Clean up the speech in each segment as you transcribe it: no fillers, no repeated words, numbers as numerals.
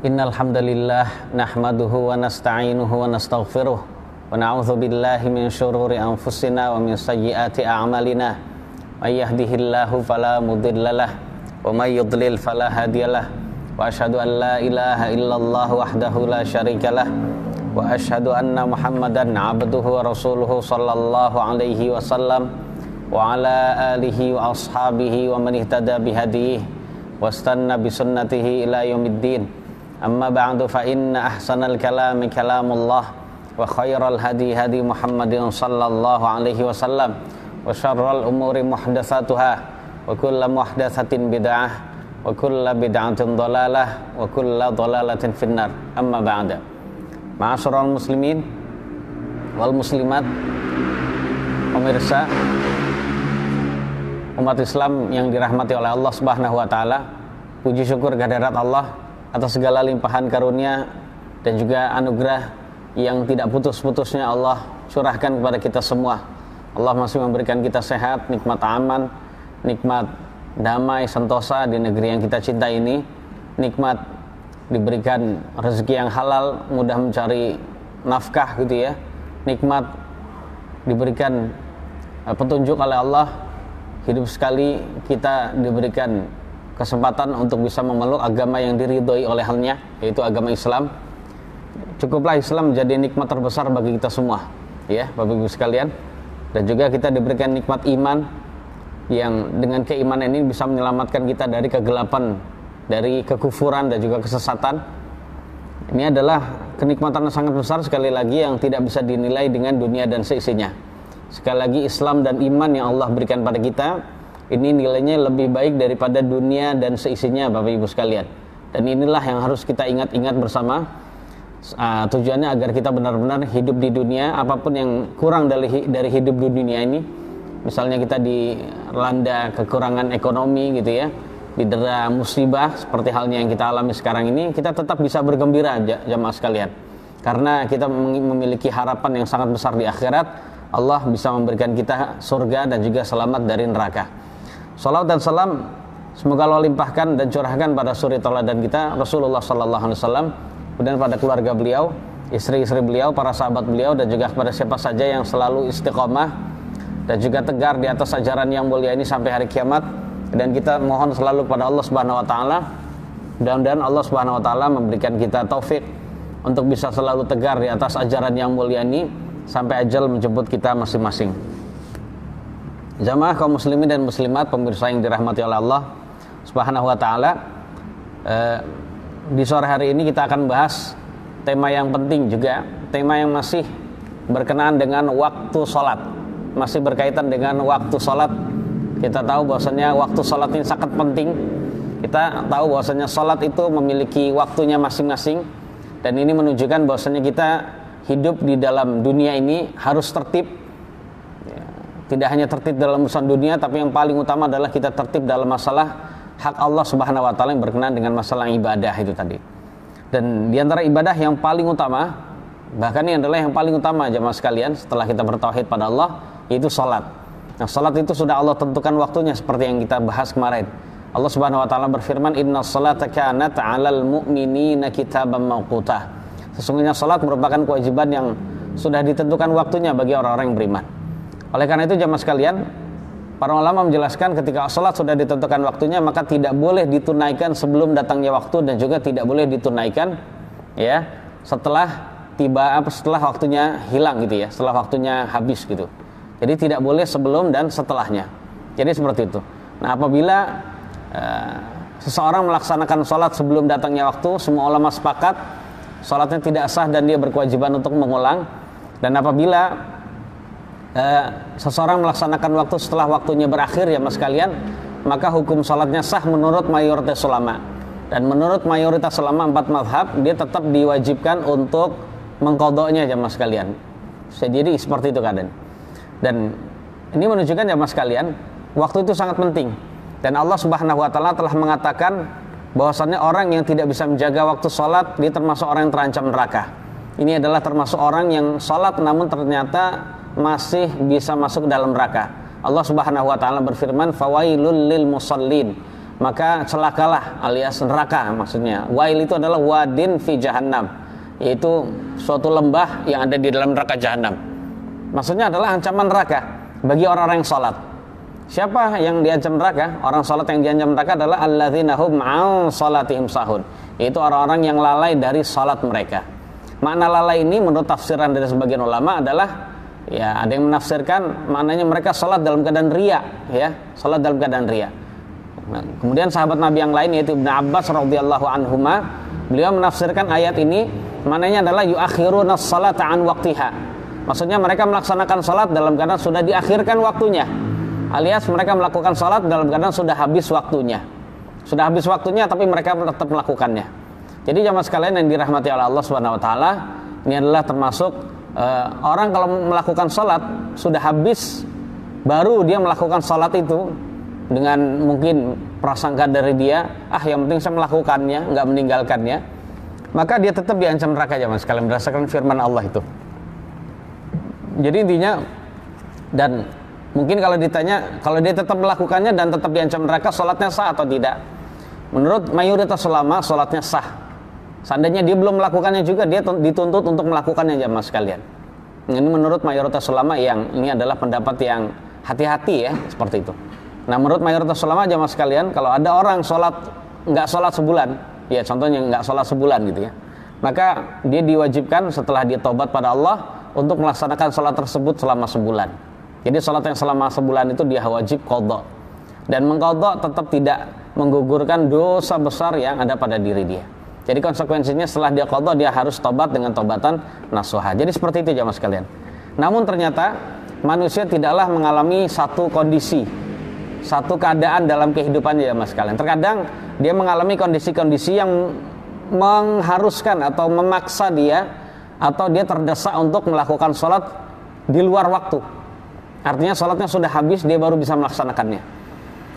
Innal hamdalillah nahmaduhu wa nasta'inuhu wa nastaghfiruh wa na'udzu billahi min syururi anfusina wa min sayyiati a'malina. May yahdihillahu fala mudhillalah wa may yudlil fala hadiyalah. Wa asyhadu an la ilaha illallah wahdahu la syarikalah wa asyhadu anna Muhammadan 'abduhu wa rasuluhu sallallahu alaihi wasallam wa ala alihi wa ashabihi wa man ihtada bihadihi wastanna bisunnatihi ila yaumiddin. Amma ba'du fa inna ahsanal kalami kalamullah wa khairal hadi hadi Muhammadin sallallahu alaihi wasallam wa syarral umuri muhdatsatuha wa kullu muhdatsatin bid'ah wa kullu bid'atin dhalalah wa kullu dhalalatin finnar. Amma ba'da. Ma'asyiral muslimin wal muslimat, pemirsa umat Islam yang dirahmati oleh Allah Subhanahu wa taala, puji syukur kehadirat Allah atas segala limpahan karunia dan juga anugerah yang tidak putus-putusnya Allah curahkan kepada kita semua. Allah masih memberikan kita sehat, nikmat aman, nikmat damai sentosa di negeri yang kita cinta ini, nikmat diberikan rezeki yang halal, mudah mencari nafkah gitu ya, nikmat diberikan petunjuk oleh Allah, hidup sekali kita diberikan kesempatan untuk bisa memeluk agama yang diridhoi olehnya, yaitu agama Islam. Cukuplah Islam menjadi nikmat terbesar bagi kita semua, ya Bapak Ibu sekalian. Dan juga kita diberikan nikmat iman yang dengan keimanan ini bisa menyelamatkan kita dari kegelapan, dari kekufuran dan juga kesesatan. Ini adalah kenikmatan yang sangat besar, sekali lagi, yang tidak bisa dinilai dengan dunia dan seisinya. Sekali lagi, Islam dan iman yang Allah berikan pada kita ini nilainya lebih baik daripada dunia dan seisinya, Bapak Ibu sekalian. Dan inilah yang harus kita ingat-ingat bersama. Tujuannya agar kita benar-benar hidup di dunia, apapun yang kurang dari hidup di dunia ini. Misalnya kita dilanda kekurangan ekonomi gitu ya, didera musibah seperti halnya yang kita alami sekarang ini, kita tetap bisa bergembira jamaah sekalian. Karena kita memiliki harapan yang sangat besar di akhirat. Allah bisa memberikan kita surga dan juga selamat dari neraka. Salawat dan salam semoga Allah limpahkan dan curahkan pada suri tauladan kita Rasulullah sallallahu alaihi wasallam, kemudian pada keluarga beliau, istri-istri beliau, para sahabat beliau, dan juga kepada siapa saja yang selalu istiqomah dan juga tegar di atas ajaran yang mulia ini sampai hari kiamat. Dan kita mohon selalu kepada Allah Subhanahu wa taala, mudah-mudahan Allah Subhanahu wa taala memberikan kita taufik untuk bisa selalu tegar di atas ajaran yang mulia ini sampai ajal menjemput kita masing-masing. Jamaah kaum muslimin dan muslimat, pemirsa yang dirahmati oleh Allah Subhanahu wa taala, di sore hari ini kita akan bahas tema yang penting juga, tema yang masih berkenaan dengan waktu sholat, masih berkaitan dengan waktu sholat. Kita tahu bahwasanya waktu sholat ini sangat penting. Kita tahu bahwasanya sholat itu memiliki waktunya masing-masing, dan ini menunjukkan bahwasanya kita hidup di dalam dunia ini harus tertib. Tidak hanya tertib dalam urusan dunia, tapi yang paling utama adalah kita tertib dalam masalah hak Allah Subhanahu wa taala yang berkenaan dengan masalah ibadah itu tadi. Dan di antara ibadah yang paling utama, bahkan ini adalah yang paling utama jemaah sekalian setelah kita bertauhid pada Allah, yaitu salat. Nah, salat itu sudah Allah tentukan waktunya seperti yang kita bahas kemarin. Allah Subhanahu wa taala berfirman, "Innas salata kanat 'alal mu'minina kitaban mawquta." Sesungguhnya salat merupakan kewajiban yang sudah ditentukan waktunya bagi orang-orang yang beriman. Oleh karena itu jamaah sekalian, para ulama menjelaskan ketika salat sudah ditentukan waktunya, maka tidak boleh ditunaikan sebelum datangnya waktu dan juga tidak boleh ditunaikan ya setelah waktunya hilang gitu ya, setelah waktunya habis gitu. Jadi tidak boleh sebelum dan setelahnya. Jadi seperti itu. Nah, apabila seseorang melaksanakan salat sebelum datangnya waktu, semua ulama sepakat salatnya tidak sah dan dia berkewajiban untuk mengulang. Dan apabila seseorang melaksanakan waktu setelah waktunya berakhir ya mas kalian, maka hukum salatnya sah menurut mayoritas ulama. Dan menurut mayoritas ulama 4 mazhab, dia tetap diwajibkan untuk mengqadha'nya ya mas kalian. Jadi seperti itu keadaan. Dan ini menunjukkan ya mas kalian, waktu itu sangat penting. Dan Allah Subhanahu wa taala telah mengatakan bahwasannya orang yang tidak bisa menjaga waktu salat, dia termasuk orang yang terancam neraka. Ini adalah termasuk orang yang salat namun ternyata masih bisa masuk dalam neraka. Allah Subhanahu wa taala berfirman, "Fawailul lil musallin." maka celakalah, alias neraka maksudnya. Wail itu adalah wadin fi jahannam, yaitu suatu lembah yang ada di dalam neraka jahanam. Maksudnya adalah ancaman neraka bagi orang-orang yang sholat. Siapa yang diancam neraka? Orang sholat yang diancam neraka adalah alladzina hum an sholatihim sahun, yaitu orang-orang yang lalai dari sholat mereka. Makna lalai ini menurut tafsiran dari sebagian ulama adalah, ya ada yang menafsirkan maknanya mereka sholat dalam keadaan riya, ya, sholat dalam keadaan riya. Nah, kemudian sahabat Nabi yang lain yaitu Ibnu Abbas radhiyallahu anhuma, beliau menafsirkan ayat ini maknanya adalah yuakhiruna sholata an waqtiha. Maksudnya mereka melaksanakan sholat dalam keadaan sudah diakhirkan waktunya, alias mereka melakukan sholat dalam keadaan sudah habis waktunya. Sudah habis waktunya tapi mereka tetap melakukannya. Jadi jamaah sekalian yang dirahmati oleh Allah Subhanahu wa taala, ini adalah termasuk orang kalau melakukan sholat sudah habis baru dia melakukan sholat itu dengan mungkin prasangka dari dia, yang penting saya melakukannya, nggak meninggalkannya, maka dia tetap diancam neraka jamaah sekalian berdasarkan firman Allah itu. Jadi intinya, dan mungkin kalau ditanya, kalau dia tetap melakukannya dan tetap diancam neraka, sholatnya sah atau tidak? Menurut mayoritas ulama, sholatnya sah. Seandainya dia belum melakukannya juga, dia dituntut untuk melakukannya jamaah sekalian. Ini menurut mayoritas ulama, yang ini adalah pendapat yang hati-hati ya, seperti itu. Nah menurut mayoritas ulama jamaah sekalian, kalau ada orang nggak sholat sebulan, ya contohnya nggak sholat sebulan gitu ya, maka dia diwajibkan setelah dia taubat pada Allah untuk melaksanakan sholat tersebut selama sebulan. Jadi sholat yang selama sebulan itu dia wajib qadha, dan mengqadha tetap tidak menggugurkan dosa besar yang ada pada diri dia. Jadi konsekuensinya setelah dia qadha, dia harus tobat dengan tobatan nasuha. Jadi seperti itu jamaah sekalian. Namun ternyata manusia tidaklah mengalami satu kondisi, satu keadaan dalam kehidupannya jamaah sekalian. Terkadang dia mengalami kondisi-kondisi yang mengharuskan atau memaksa dia, atau dia terdesak untuk melakukan sholat di luar waktu. Artinya sholatnya sudah habis, dia baru bisa melaksanakannya.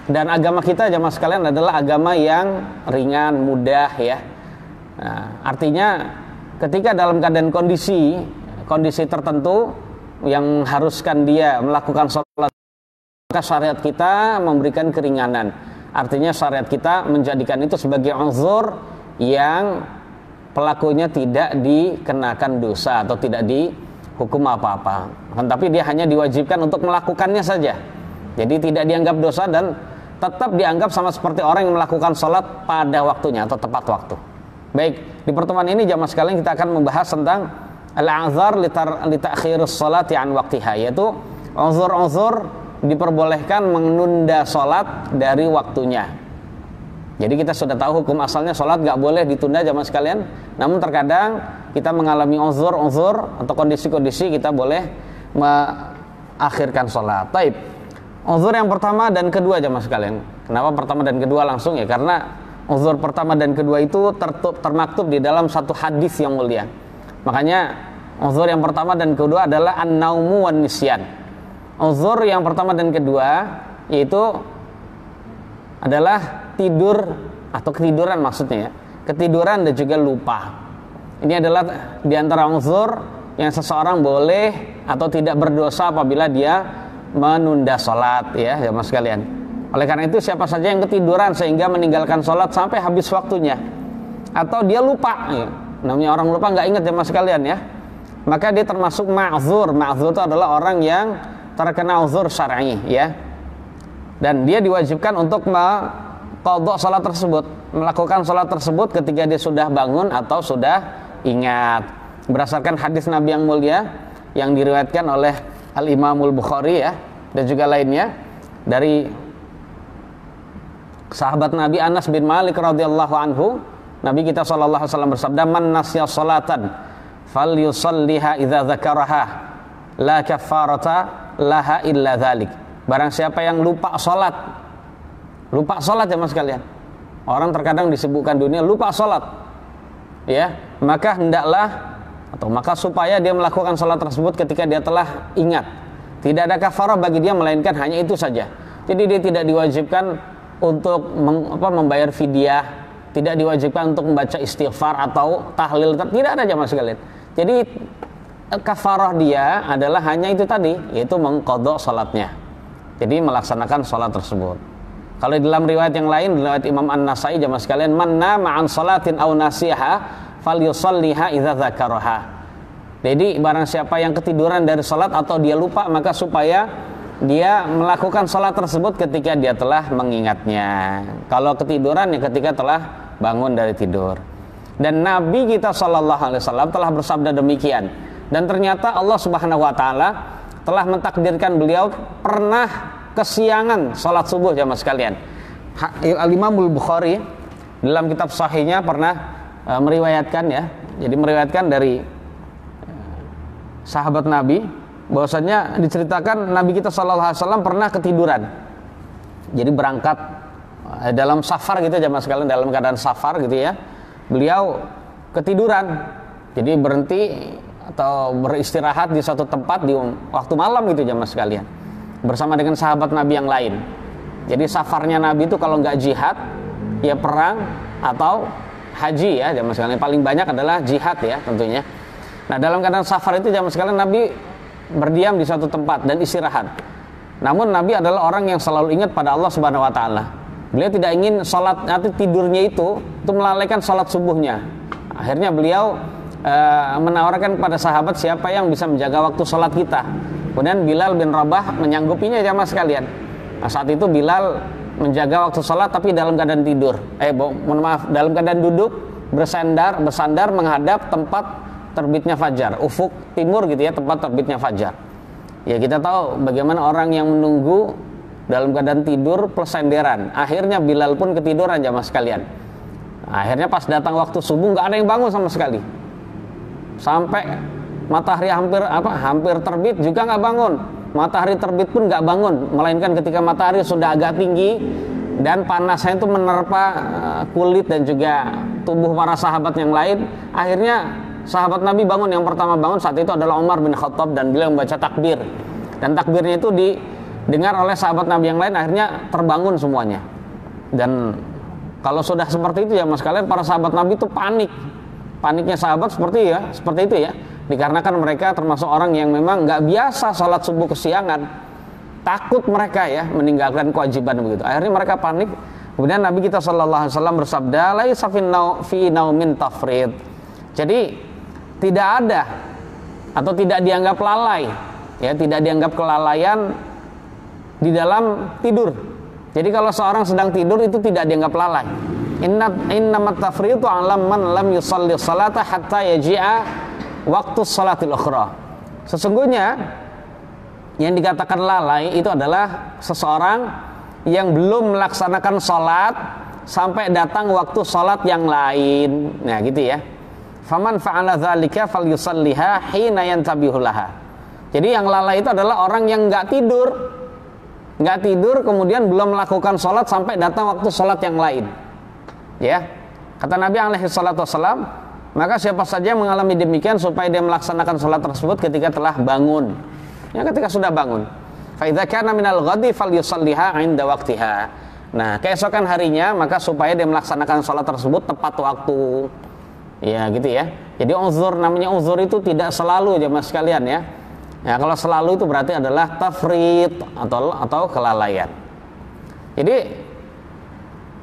Dan agama kita jamaah sekalian adalah agama yang ringan, mudah ya. Nah, artinya ketika dalam keadaan kondisi tertentu yang mengharuskan dia melakukan sholat, maka syariat kita memberikan keringanan. Artinya syariat kita menjadikan itu sebagai uzur yang pelakunya tidak dikenakan dosa atau tidak dihukum apa-apa, tapi dia hanya diwajibkan untuk melakukannya saja. Jadi tidak dianggap dosa dan tetap dianggap sama seperti orang yang melakukan sholat pada waktunya atau tepat waktu. Baik, di pertemuan ini jamaah sekalian kita akan membahas tentang al-a'dzar li ta'khirus sholati an waqtiha, yaitu uzur-uzur diperbolehkan menunda sholat dari waktunya. Jadi kita sudah tahu hukum asalnya sholat gak boleh ditunda jamaah sekalian. Namun terkadang kita mengalami uzur atau kondisi-kondisi kita boleh mengakhirkan sholat. Taib. Uzur yang pertama dan kedua jamaah sekalian. Kenapa pertama dan kedua langsung? Ya karena uzur pertama dan kedua itu termaktub di dalam satu hadis yang mulia. Makanya uzur yang pertama dan kedua adalah an-naumu wan nisyan. Uzur yang pertama dan kedua yaitu adalah tidur atau ketiduran maksudnya ya. Ketiduran dan juga lupa. Ini adalah diantara uzur yang seseorang boleh atau tidak berdosa apabila dia menunda sholat ya jamaah sekalian. Oleh karena itu siapa saja yang ketiduran sehingga meninggalkan sholat sampai habis waktunya, atau dia lupa ya. Namanya orang lupa nggak ingat jamaah sekalian ya, maka dia termasuk ma'zur. Ma'zur itu adalah orang yang terkena uzur syar'i ya. Dan dia diwajibkan untuk qadha salat tersebut, melakukan salat tersebut ketika dia sudah bangun atau sudah ingat. Berdasarkan hadis Nabi yang mulia yang diriwayatkan oleh Al-Imamul Bukhari ya, dan juga lainnya dari sahabat Nabi Anas bin Malik radhiyallahu anhu, Nabi kita sallallahu alaihi wasallam bersabda, "Man nasiya salatan falyusalliha idza dzakaraha, la kaffarata laha illa dzalik." Barang siapa yang lupa sholat jemaah sekalian. Orang terkadang disibukkan dunia lupa sholat, ya, maka supaya dia melakukan sholat tersebut ketika dia telah ingat. Tidak ada kafarah bagi dia melainkan hanya itu saja. Jadi dia tidak diwajibkan untuk membayar fidyah, tidak diwajibkan untuk membaca istighfar atau tahlil, tidak ada jemaah sekalian. Jadi kafarah dia adalah hanya itu tadi, yaitu mengqadha sholatnya. Jadi melaksanakan sholat tersebut. Kalau di dalam riwayat yang lain, riwayat Imam An-Nasai jamaah sekalian, man nama an salatin aw nasiha falyusalliha idza dzakaraha. Jadi barang siapa yang ketiduran dari salat atau dia lupa, maka supaya dia melakukan salat tersebut ketika dia telah mengingatnya. Kalau ketiduran ya ketika telah bangun dari tidur. Dan Nabi kita sallallahu alaihi wasallam telah bersabda demikian. Dan ternyata Allah Subhanahu wa taala telah mentakdirkan beliau pernah kesiangan salat subuh jamaah sekalian. Al-Imam Al-Bukhari dalam kitab sahihnya pernah meriwayatkan ya. Jadi meriwayatkan dari sahabat Nabi bahwasanya diceritakan Nabi kita sallallahu alaihi wasallam pernah ketiduran. Jadi berangkat dalam safar gitu jamaah sekalian, dalam keadaan safar gitu ya. Beliau ketiduran. Jadi berhenti atau beristirahat di suatu tempat di waktu malam gitu jamaah sekalian, bersama dengan sahabat Nabi yang lain. Jadi safarnya Nabi itu kalau nggak jihad ya perang atau haji ya jamaah sekalian. Paling banyak adalah jihad ya tentunya. Nah dalam keadaan safar itu jamaah sekalian Nabi berdiam di suatu tempat dan istirahat. Namun Nabi adalah orang yang selalu ingat pada Allah Subhanahu wa taala. Beliau tidak ingin salat nanti tidurnya itu melalaikan salat subuhnya. Akhirnya beliau menawarkan kepada sahabat siapa yang bisa menjaga waktu salat kita. Kemudian Bilal bin Rabah menyanggupinya jamaah sekalian. Nah, saat itu Bilal menjaga waktu salat tapi dalam keadaan tidur. Dalam keadaan duduk bersandar menghadap tempat terbitnya fajar, ufuk timur gitu ya, tempat terbitnya fajar. Ya kita tahu bagaimana orang yang menunggu dalam keadaan tidur plus senderan. Akhirnya Bilal pun ketiduran jamaah sekalian. Akhirnya pas datang waktu subuh nggak ada yang bangun sama sekali. Sampai matahari hampir terbit juga nggak bangun. Matahari terbit pun nggak bangun, melainkan ketika matahari sudah agak tinggi dan panasnya itu menerpa kulit dan juga tubuh para sahabat yang lain. Akhirnya sahabat Nabi bangun, yang pertama bangun saat itu adalah Umar bin Khattab dan beliau membaca takbir. Dan takbirnya itu didengar oleh sahabat Nabi yang lain, akhirnya terbangun semuanya. Dan kalau sudah seperti itu ya mas kalian, para sahabat Nabi itu panik. Paniknya sahabat seperti itu ya. Dikarenakan mereka termasuk orang yang memang nggak biasa salat subuh kesiangan. Takut mereka ya meninggalkan kewajiban begitu. Akhirnya mereka panik. Kemudian Nabi kita sallallahu alaihi wasallam bersabda, "Laisa fi naumin tafrid." Jadi tidak ada atau tidak dianggap lalai, ya tidak dianggap kelalaian di dalam tidur. Jadi kalau seorang sedang tidur itu tidak dianggap lalai. Innamat tafritu 'ala man lam yusalli salata hatta yaji'a waktu salatil ukhra. Sesungguhnya yang dikatakan lalai itu adalah seseorang yang belum melaksanakan salat sampai datang waktu salat yang lain. Nah, gitu ya. Faman fa'ala dzalika falyusalliha hina yantabihu laha. Jadi yang lalai itu adalah orang yang enggak tidur kemudian belum melakukan salat sampai datang waktu salat yang lain. Ya. Kata Nabi alaihi salatu wasallam, maka siapa saja yang mengalami demikian supaya dia melaksanakan salat tersebut ketika telah bangun. Ya, ketika sudah bangun. Fa idza kana minal ghadi falyusalliha 'inda waqtiha. Nah, keesokan harinya maka supaya dia melaksanakan salat tersebut tepat waktu. Ya, gitu ya. Jadi uzur, namanya uzur itu tidak selalu jemaah sekalian ya. Ya, kalau selalu itu berarti adalah tafrid atau kelalaian. Jadi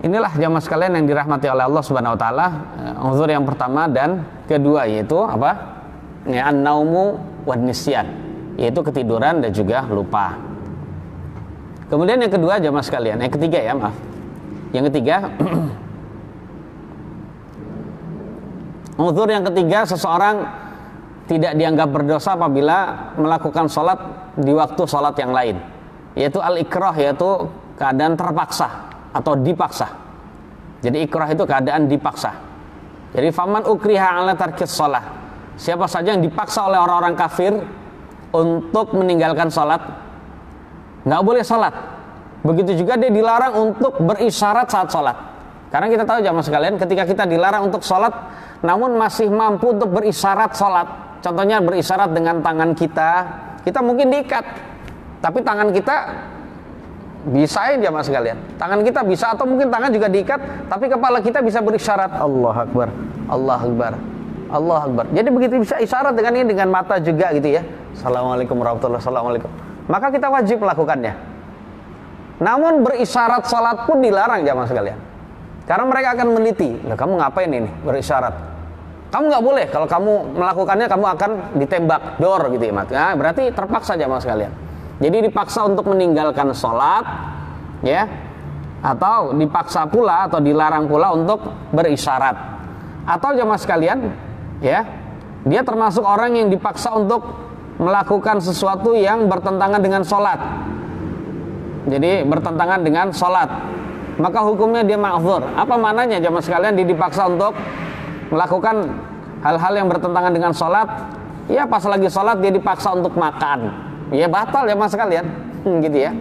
inilah jemaah sekalian yang dirahmati oleh Allah Subhanahu wa taala, uzur yang pertama dan kedua yaitu apa? Ya, an-naumu wan nisyan, yaitu ketiduran dan juga lupa. Kemudian yang kedua jemaah sekalian, yang ketiga ya, maaf. Yang ketiga uzur yang ketiga, seseorang tidak dianggap berdosa apabila melakukan sholat di waktu sholat yang lain, yaitu al-ikrah, yaitu keadaan terpaksa atau dipaksa. Jadi ikrah itu keadaan dipaksa. Jadi faman ukriha ala tarkis sholat, siapa saja yang dipaksa oleh orang-orang kafir untuk meninggalkan sholat, nggak boleh sholat. Begitu juga dia dilarang untuk berisyarat saat sholat. Karena kita tahu jamaah sekalian, ketika kita dilarang untuk sholat namun masih mampu untuk berisyarat sholat, contohnya berisyarat dengan tangan kita mungkin diikat, tapi tangan kita bisa ya jamaah sekalian, tangan kita bisa, atau mungkin tangan juga diikat tapi kepala kita bisa berisyarat Allah Akbar, Allah Akbar, Allah Akbar. Jadi begitu bisa isyarat dengan mata juga gitu ya, Assalamualaikum warahmatullahi wabarakatuh, Assalamualaikum, maka kita wajib melakukannya. Namun berisyarat sholat pun dilarang jamaah sekalian. Karena mereka akan meneliti, "Loh, kamu ngapain ini berisyarat? Kamu nggak boleh, kalau kamu melakukannya kamu akan ditembak, dor gitu ya." Nah, berarti terpaksa jamaah sekalian. Jadi dipaksa untuk meninggalkan sholat, ya, atau dipaksa pula atau dilarang pula untuk berisyarat. Atau jamaah sekalian, ya, dia termasuk orang yang dipaksa untuk melakukan sesuatu yang bertentangan dengan sholat. Jadi bertentangan dengan sholat, maka hukumnya dia ma'dzur. Apa maknanya jamaah sekalian? Dia dipaksa untuk melakukan hal-hal yang bertentangan dengan sholat. Ya, pas lagi sholat dia dipaksa untuk makan. Ya, batal jamaah sekalian, gitu ya,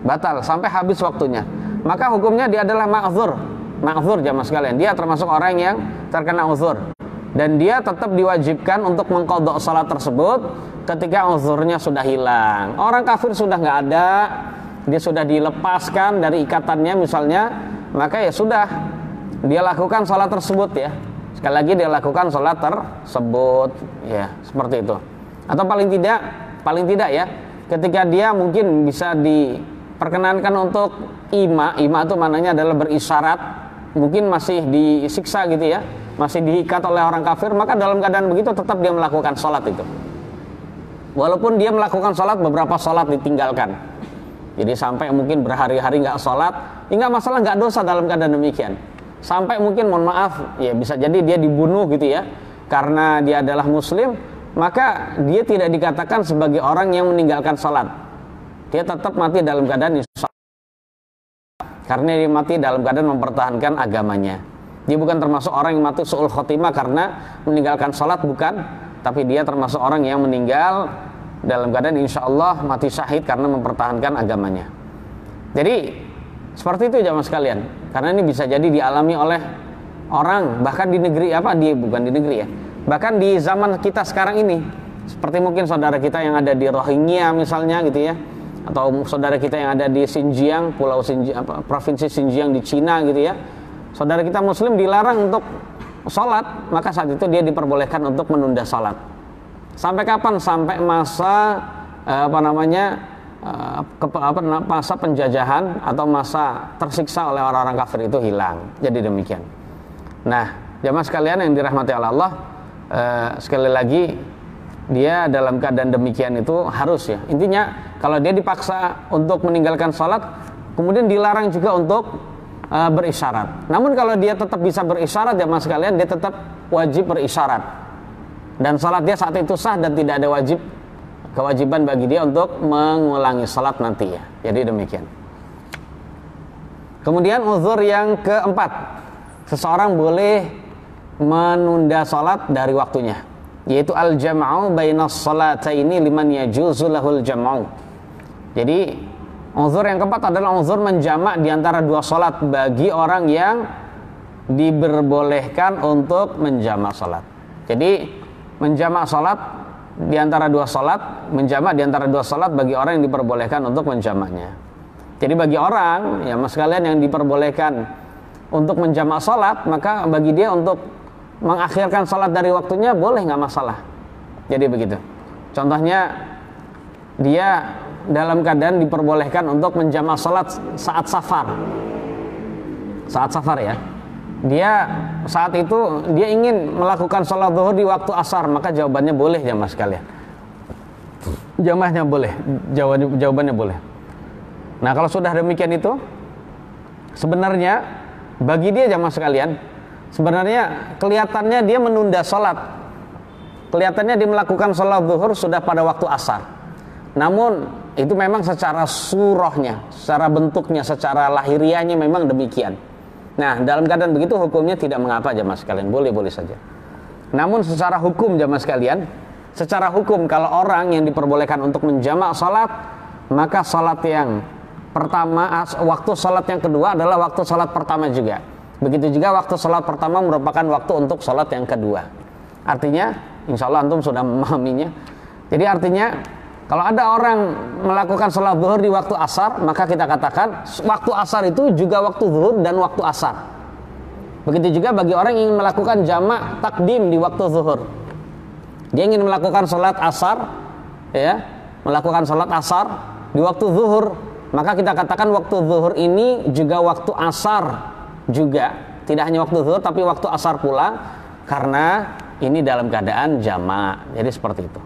batal sampai habis waktunya. Maka hukumnya dia adalah ma'dzur. Ma'dzur jamaah sekalian, dia termasuk orang yang terkena uzur. Dan dia tetap diwajibkan untuk mengqadha salat tersebut ketika uzurnya sudah hilang. Orang kafir sudah nggak ada, dia sudah dilepaskan dari ikatannya misalnya, maka ya sudah, dia lakukan salat tersebut ya. Sekali lagi dia lakukan salat tersebut ya, seperti itu. Atau paling tidak ya, ketika dia mungkin bisa diperkenankan untuk ima itu maknanya adalah berisyarat, mungkin masih disiksa gitu ya, masih diikat oleh orang kafir, maka dalam keadaan begitu tetap dia melakukan sholat itu. Walaupun dia melakukan sholat, beberapa sholat ditinggalkan. Jadi sampai mungkin berhari-hari nggak sholat, nggak masalah, nggak dosa dalam keadaan demikian. Sampai mungkin mohon maaf, ya bisa jadi dia dibunuh gitu ya, karena dia adalah muslim, maka dia tidak dikatakan sebagai orang yang meninggalkan sholat. Dia tetap mati dalam keadaan sholat, karena dia mati dalam keadaan mempertahankan agamanya. Dia bukan termasuk orang yang mati su'ul khotimah karena meninggalkan sholat, bukan. Tapi dia termasuk orang yang meninggal dalam keadaan insya Allah mati syahid karena mempertahankan agamanya. Jadi seperti itu jamaah sekalian. Karena ini bisa jadi dialami oleh orang bahkan di negeri bukan di negeri ya, bahkan di zaman kita sekarang ini. Seperti mungkin saudara kita yang ada di Rohingya misalnya gitu ya, atau saudara kita yang ada di Xinjiang, provinsi Xinjiang di Cina gitu ya. Saudara kita muslim dilarang untuk sholat, maka saat itu dia diperbolehkan untuk menunda sholat. Sampai kapan? Sampai masa masa penjajahan atau masa tersiksa oleh orang-orang kafir itu hilang. Jadi demikian. Nah, jamaah sekalian yang dirahmati oleh Allah, sekali lagi dia dalam keadaan demikian itu harus ya. Intinya kalau dia dipaksa untuk meninggalkan sholat, kemudian dilarang juga untuk berisyarat. Namun kalau dia tetap bisa berisyarat jamaah sekalian, dia tetap wajib berisyarat. Dan salat dia saat itu sah dan tidak ada kewajiban bagi dia untuk mengulangi salat nanti ya. Jadi demikian. Kemudian uzur yang keempat, seseorang boleh menunda salat dari waktunya, yaitu al-jam'u bainas salataini liman yajuzu lahul jam'u. Jadi uzur yang keempat adalah uzur menjamak di antara dua salat bagi orang yang diperbolehkan untuk menjamak salat. Jadi menjamak salat di antara dua salat, menjamak di antara dua salat bagi orang yang diperbolehkan untuk menjamaknya. Jadi bagi orang ya mas kalian yang diperbolehkan untuk menjamak salat, maka bagi dia untuk mengakhirkan salat dari waktunya boleh, nggak masalah. Jadi begitu. Contohnya dia dalam keadaan diperbolehkan untuk menjamak salat saat safar. Saat safar ya. Dia saat itu dia ingin melakukan sholat zuhur di waktu asar, maka jawabannya boleh jamaah sekalian. Jamaahnya boleh, jawabannya boleh. Nah kalau sudah demikian itu, sebenarnya bagi dia jamaah sekalian, sebenarnya kelihatannya dia menunda sholat, kelihatannya dia melakukan sholat zuhur sudah pada waktu asar. Namun itu memang secara surahnya, secara bentuknya, secara lahiriahnya memang demikian. Nah dalam keadaan begitu hukumnya tidak mengapa jamaah sekalian, boleh-boleh saja. Namun secara hukum jamaah sekalian, secara hukum kalau orang yang diperbolehkan untuk menjamak salat, maka salat yang pertama, waktu salat yang kedua adalah waktu salat pertama juga. Begitu juga waktu salat pertama merupakan waktu untuk salat yang kedua. Artinya, insya Allah antum sudah memahaminya. Jadi artinya kalau ada orang melakukan sholat zuhur di waktu asar, maka kita katakan waktu asar itu juga waktu zuhur dan waktu asar. Begitu juga bagi orang yang ingin melakukan jamak takdim di waktu zuhur. Dia ingin melakukan sholat asar, ya, melakukan sholat asar di waktu zuhur, Maka kita katakan waktu zuhur ini juga waktu asar juga, tidak hanya waktu zuhur tapi waktu asar pula, karena ini dalam keadaan jamak. Jadi seperti itu.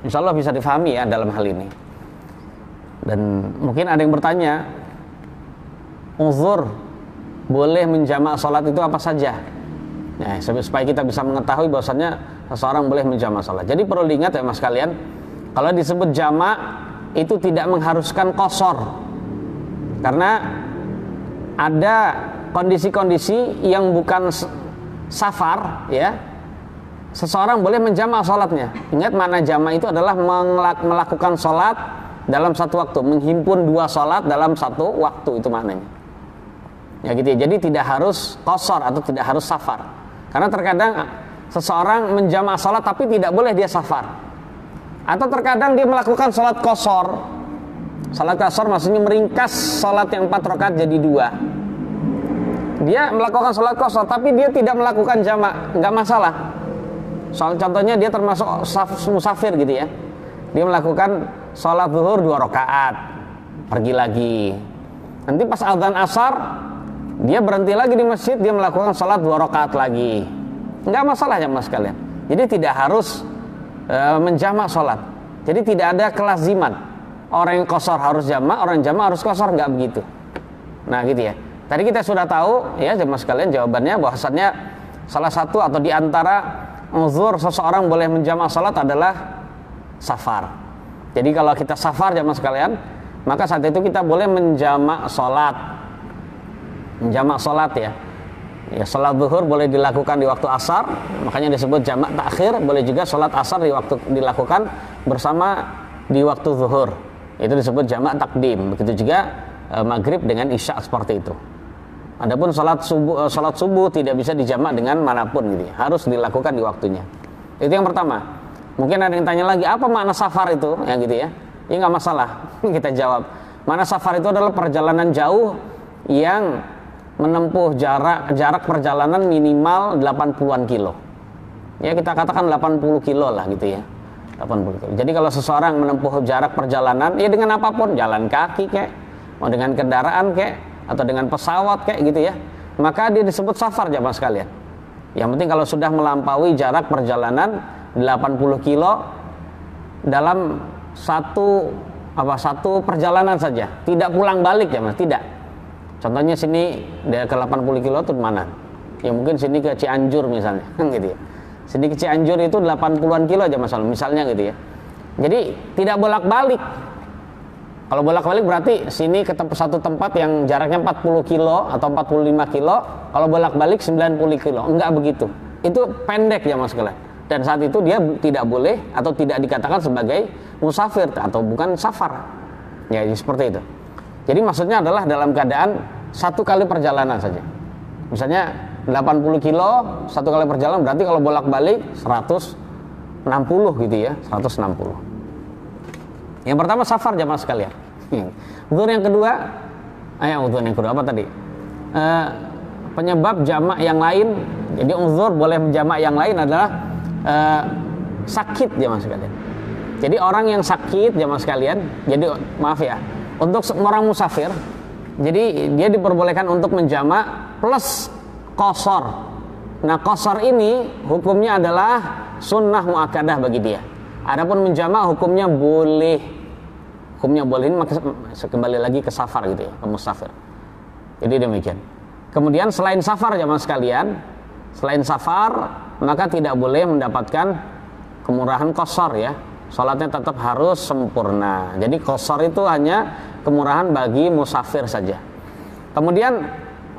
Insya Allah bisa difahami ya dalam hal ini. Dan mungkin ada yang bertanya, uzur boleh menjamak sholat itu apa saja? Nah, supaya kita bisa mengetahui bahwasannya seseorang boleh menjamak sholat. Jadi perlu diingat ya mas kalian, kalau disebut jamak itu tidak mengharuskan qashar, karena ada kondisi-kondisi yang bukan safar ya, seseorang boleh menjamak sholatnya. Ingat, makna jamak itu adalah melakukan sholat dalam satu waktu, menghimpun dua sholat dalam satu waktu, itu maknanya ya gitu ya. Jadi tidak harus qashar atau tidak harus safar, karena terkadang seseorang menjamak sholat tapi tidak boleh dia safar, atau terkadang dia melakukan sholat qashar. Sholat qashar maksudnya meringkas sholat yang 4 rakaat jadi 2. Dia melakukan sholat qashar tapi dia tidak melakukan jamak, nggak masalah. Soal contohnya dia termasuk musafir gitu ya, dia melakukan sholat zuhur 2 rakaat, pergi lagi, nanti pas adzan asar dia berhenti lagi di masjid, dia melakukan sholat 2 rakaat lagi, nggak masalah ya mas kalian. Jadi tidak harus menjamak sholat, jadi tidak ada kelaziman orang yang qashar harus jamak, orang yang jamak harus qashar, nggak begitu. Nah gitu ya, tadi kita sudah tahu ya mas kalian jawabannya, bahwasannya salah satu atau diantara uzur seseorang boleh menjamak salat adalah safar. Jadi kalau kita safar jamaah sekalian, maka saat itu kita boleh menjamak salat. Menjamak salat ya. Ya, salat zuhur boleh dilakukan di waktu asar, makanya disebut jamak takhir. Boleh juga salat asar dilakukan bersama di waktu zuhur. Itu disebut jamak takdim. Begitu juga maghrib dengan isya, seperti itu. Adapun salat subuh tidak bisa dijamak dengan manapun gitu ya. Harus dilakukan di waktunya. Itu yang pertama. Mungkin ada yang tanya lagi, apa makna safar itu? Ya gitu ya. Ya nggak masalah. Kita jawab. Makna safar itu adalah perjalanan jauh yang menempuh jarak perjalanan minimal 80-an kilo. Ya kita katakan 80 kilo lah gitu ya. 80 kilo. Jadi kalau seseorang menempuh jarak perjalanan ya dengan apapun, jalan kaki kayak, mau dengan kendaraan kayak, atau dengan pesawat kayak gitu ya, maka dia disebut safar jamaah sekalian. Yang penting kalau sudah melampaui jarak perjalanan 80 kilo dalam satu perjalanan saja, tidak pulang balik jamaah, tidak. Contohnya sini dia ke 80 kilo itu mana? Ya mungkin sini ke Cianjur misalnya, gitu ya. Sini ke Cianjur itu 80-an kilo aja misalnya gitu ya. Jadi tidak bolak-balik. Kalau bolak-balik berarti sini ke satu tempat yang jaraknya 40 kilo atau 45 kilo, kalau bolak-balik 90 kilo. Enggak begitu. Itu pendek ya mas sekalian. Dan saat itu dia tidak boleh atau tidak dikatakan sebagai musafir atau bukan safar. Ya seperti itu. Jadi maksudnya adalah dalam keadaan satu kali perjalanan saja. Misalnya 80 kilo satu kali perjalanan, berarti kalau bolak-balik 160 gitu ya, 160. Yang pertama safar jamaah sekalian. Uzur yang kedua, uzur yang kedua apa tadi? Penyebab jamak yang lain. Jadi uzur boleh menjamak yang lain adalah sakit jamaah sekalian. Jadi orang yang sakit jamaah sekalian, jadi maaf ya, untuk orang musafir, jadi dia diperbolehkan untuk menjamak plus qashar. Nah qashar ini hukumnya adalah sunnah muakkadah bagi dia. Adapun menjamak hukumnya boleh. Hukumnya boleh, ini maka kembali lagi ke safar gitu ya, ke musafir. Jadi demikian. Kemudian selain safar jamaah sekalian, selain safar maka tidak boleh mendapatkan kemurahan qashar ya. Salatnya tetap harus sempurna. Jadi qashar itu hanya kemurahan bagi musafir saja. Kemudian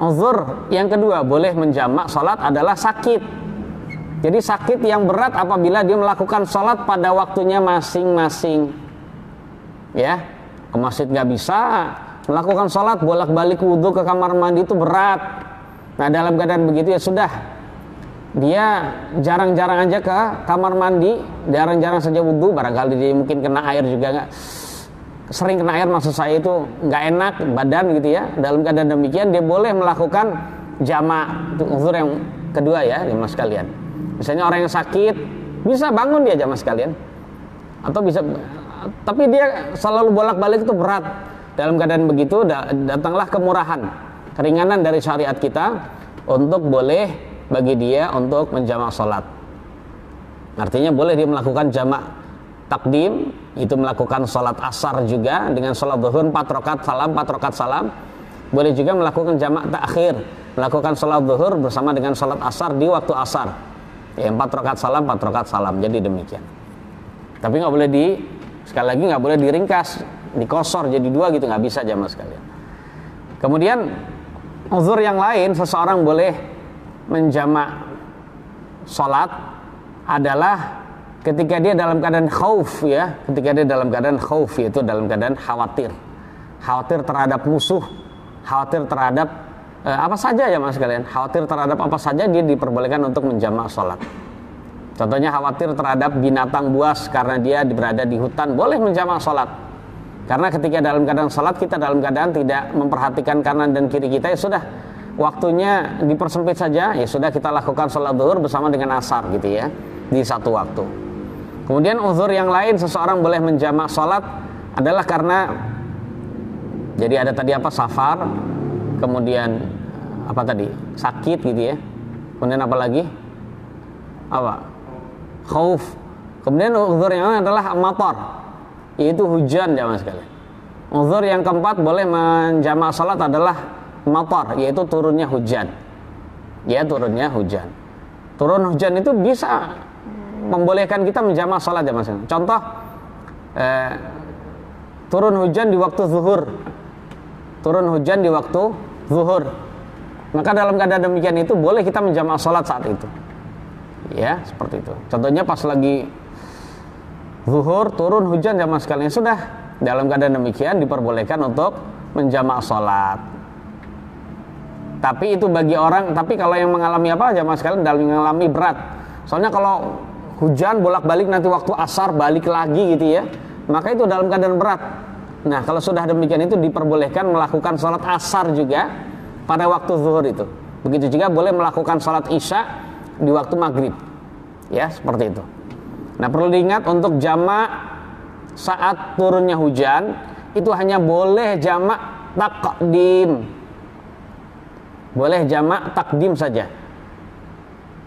uzur yang kedua boleh menjamak salat adalah sakit. Jadi sakit yang berat apabila dia melakukan sholat pada waktunya masing-masing. Ya, ke masjid nggak bisa, melakukan sholat bolak-balik wudhu ke kamar mandi itu berat. Nah dalam keadaan begitu ya sudah, dia jarang-jarang aja ke kamar mandi, jarang-jarang saja wudhu, barangkali dia mungkin kena air juga nggak. Sering kena air maksud saya itu nggak enak badan gitu ya. Dalam keadaan demikian dia boleh melakukan jamak. Itu uzur yang kedua ya jamaah sekalian. Misalnya orang yang sakit bisa bangun dia jamaah sekalian, atau bisa, tapi dia selalu bolak-balik itu berat. dalam keadaan begitu datanglah kemurahan, keringanan dari syariat kita untuk boleh bagi dia untuk menjamak sholat. Artinya boleh dia melakukan jamak takdim, itu melakukan sholat asar juga dengan sholat zuhur 4 rakaat salam. Boleh juga melakukan jamak takhir, melakukan sholat zuhur bersama dengan sholat asar di waktu asar. Ya, 4 rakaat salam. Jadi demikian. Tapi nggak boleh sekali lagi nggak boleh diringkas, dikosor jadi 2 gitu, nggak bisa jamaah sekalian. Kemudian uzur yang lain seseorang boleh menjamak sholat adalah ketika dia dalam keadaan khauf, ya, yaitu dalam keadaan khawatir terhadap musuh, khawatir terhadap apa saja ya mas sekalian, khawatir terhadap apa saja dia diperbolehkan untuk menjamak sholat. Contohnya khawatir terhadap binatang buas karena dia berada di hutan, boleh menjamak sholat. Karena ketika dalam keadaan sholat kita dalam keadaan tidak memperhatikan kanan dan kiri kita, ya sudah waktunya dipersempit saja, ya sudah kita lakukan sholat zuhur bersama dengan asar gitu ya, di satu waktu. Kemudian uzur yang lain seseorang boleh menjamak sholat adalah karena jadi ada tadi apa, safar, kemudian apa tadi, sakit gitu ya, kemudian apa lagi, apa, khauf. Kemudian uzur yang lain adalah matar, yaitu hujan jamaah sekalian. Uzur yang keempat boleh menjamak salat adalah matar, yaitu turunnya hujan. Ya, turunnya hujan. Turun hujan itu bisa membolehkan kita menjamak salat jamaah sekalian. Contoh turun hujan di waktu zuhur. Turun hujan di waktu zuhur. Maka dalam keadaan demikian itu boleh kita menjamak salat saat itu. Ya, seperti itu. Contohnya pas lagi zuhur turun hujan jamaah sekalian, sudah dalam keadaan demikian diperbolehkan untuk menjamak sholat. Tapi itu bagi orang, tapi kalau yang mengalami apa jamaah sekalian, dalam mengalami berat. Soalnya kalau hujan bolak-balik nanti waktu asar balik lagi gitu ya, maka itu dalam keadaan berat. Nah, kalau sudah demikian itu diperbolehkan melakukan sholat asar juga pada waktu zuhur itu. Begitu juga boleh melakukan sholat isya di waktu maghrib, ya seperti itu. Nah, perlu diingat untuk jamak saat turunnya hujan itu hanya boleh jamak takdim, boleh jamak takdim saja.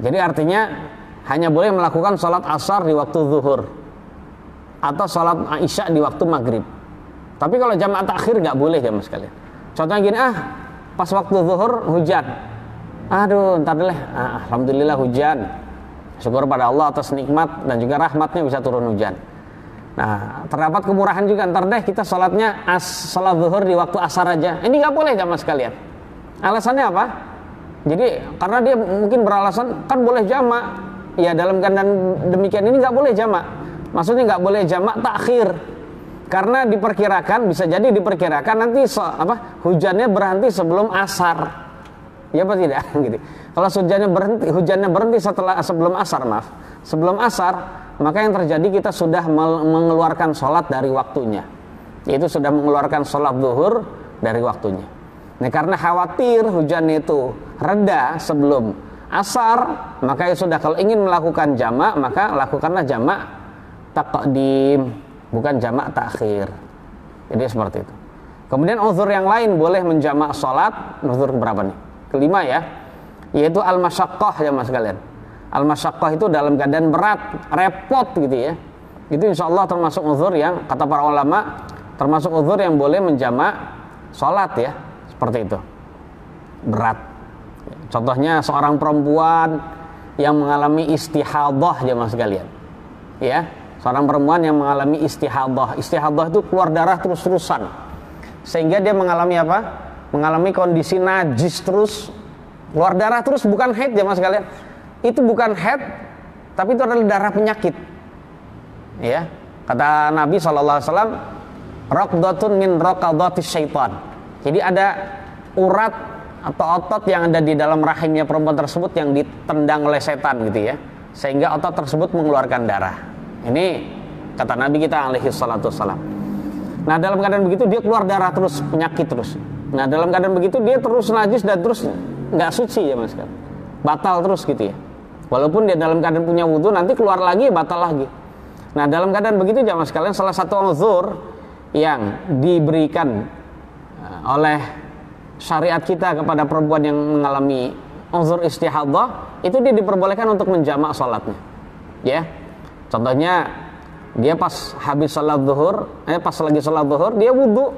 Jadi artinya hanya boleh melakukan sholat asar di waktu zuhur atau sholat isya di waktu maghrib. Tapi kalau jamak takhir nggak boleh jamaah sekalian. Contohnya gini, pas waktu zuhur hujan, aduh ntar deh, alhamdulillah hujan, syukur pada Allah atas nikmat dan juga rahmatnya bisa turun hujan. Nah, terdapat kemurahan juga, ntar deh kita sholatnya sholat zuhur di waktu asar aja. Ini nggak boleh jamaah sekalian. Alasannya apa? Jadi karena dia mungkin beralasan kan boleh jamak, ya dalam keadaan demikian ini nggak boleh jamak. Maksudnya nggak boleh jamak takhir, karena diperkirakan, bisa jadi diperkirakan nanti hujannya berhenti sebelum asar. Ya apa tidak gitu. Kalau hujannya berhenti sebelum asar, maka yang terjadi kita sudah mengeluarkan sholat dari waktunya, yaitu sudah mengeluarkan sholat zuhur dari waktunya. Nah, karena khawatir hujan itu reda sebelum asar, maka ya sudah, kalau ingin melakukan jamak maka lakukanlah jamak taqdim, bukan jamak takhir. Jadi seperti itu. Kemudian uzur yang lain boleh menjamak sholat, uzur berapa nih? Kelima ya, yaitu al-masyaqqah ya mas kalian. Al-masyaqqah itu dalam keadaan berat, repot gitu ya. Itu insya Allah termasuk uzur yang kata para ulama, termasuk uzur yang boleh menjamak sholat ya, seperti itu. Berat. Contohnya seorang perempuan yang mengalami istihadah ya mas kalian. Ya, seorang perempuan yang mengalami istihadah. Istihadah itu keluar darah terus-terusan, sehingga dia mengalami apa? Mengalami kondisi najis terus, keluar darah terus, bukan haid ya mas kalian. Itu bukan haid, tapi itu adalah darah penyakit. Ya, kata Nabi SAW, raqdatun min raqadatis syaitan. Jadi ada urat atau otot yang ada di dalam rahimnya perempuan tersebut yang ditendang oleh setan gitu ya, sehingga otot tersebut mengeluarkan darah. Ini kata Nabi kita alaihi salatu wassalam. Nah, dalam keadaan begitu dia keluar darah terus, penyakit terus. Nah, dalam keadaan begitu dia terus najis dan terus nggak suci ya mas kan, batal terus gitu ya. Walaupun dia dalam keadaan punya wudhu, nanti keluar lagi batal lagi. Nah, dalam keadaan begitu jamaah sekalian, salah satu uzur yang diberikan oleh syariat kita kepada perempuan yang mengalami uzur istihadhah, itu dia diperbolehkan untuk menjamak sholatnya. Ya, contohnya dia pas habis sholat zuhur, pas lagi sholat zuhur dia wudhu.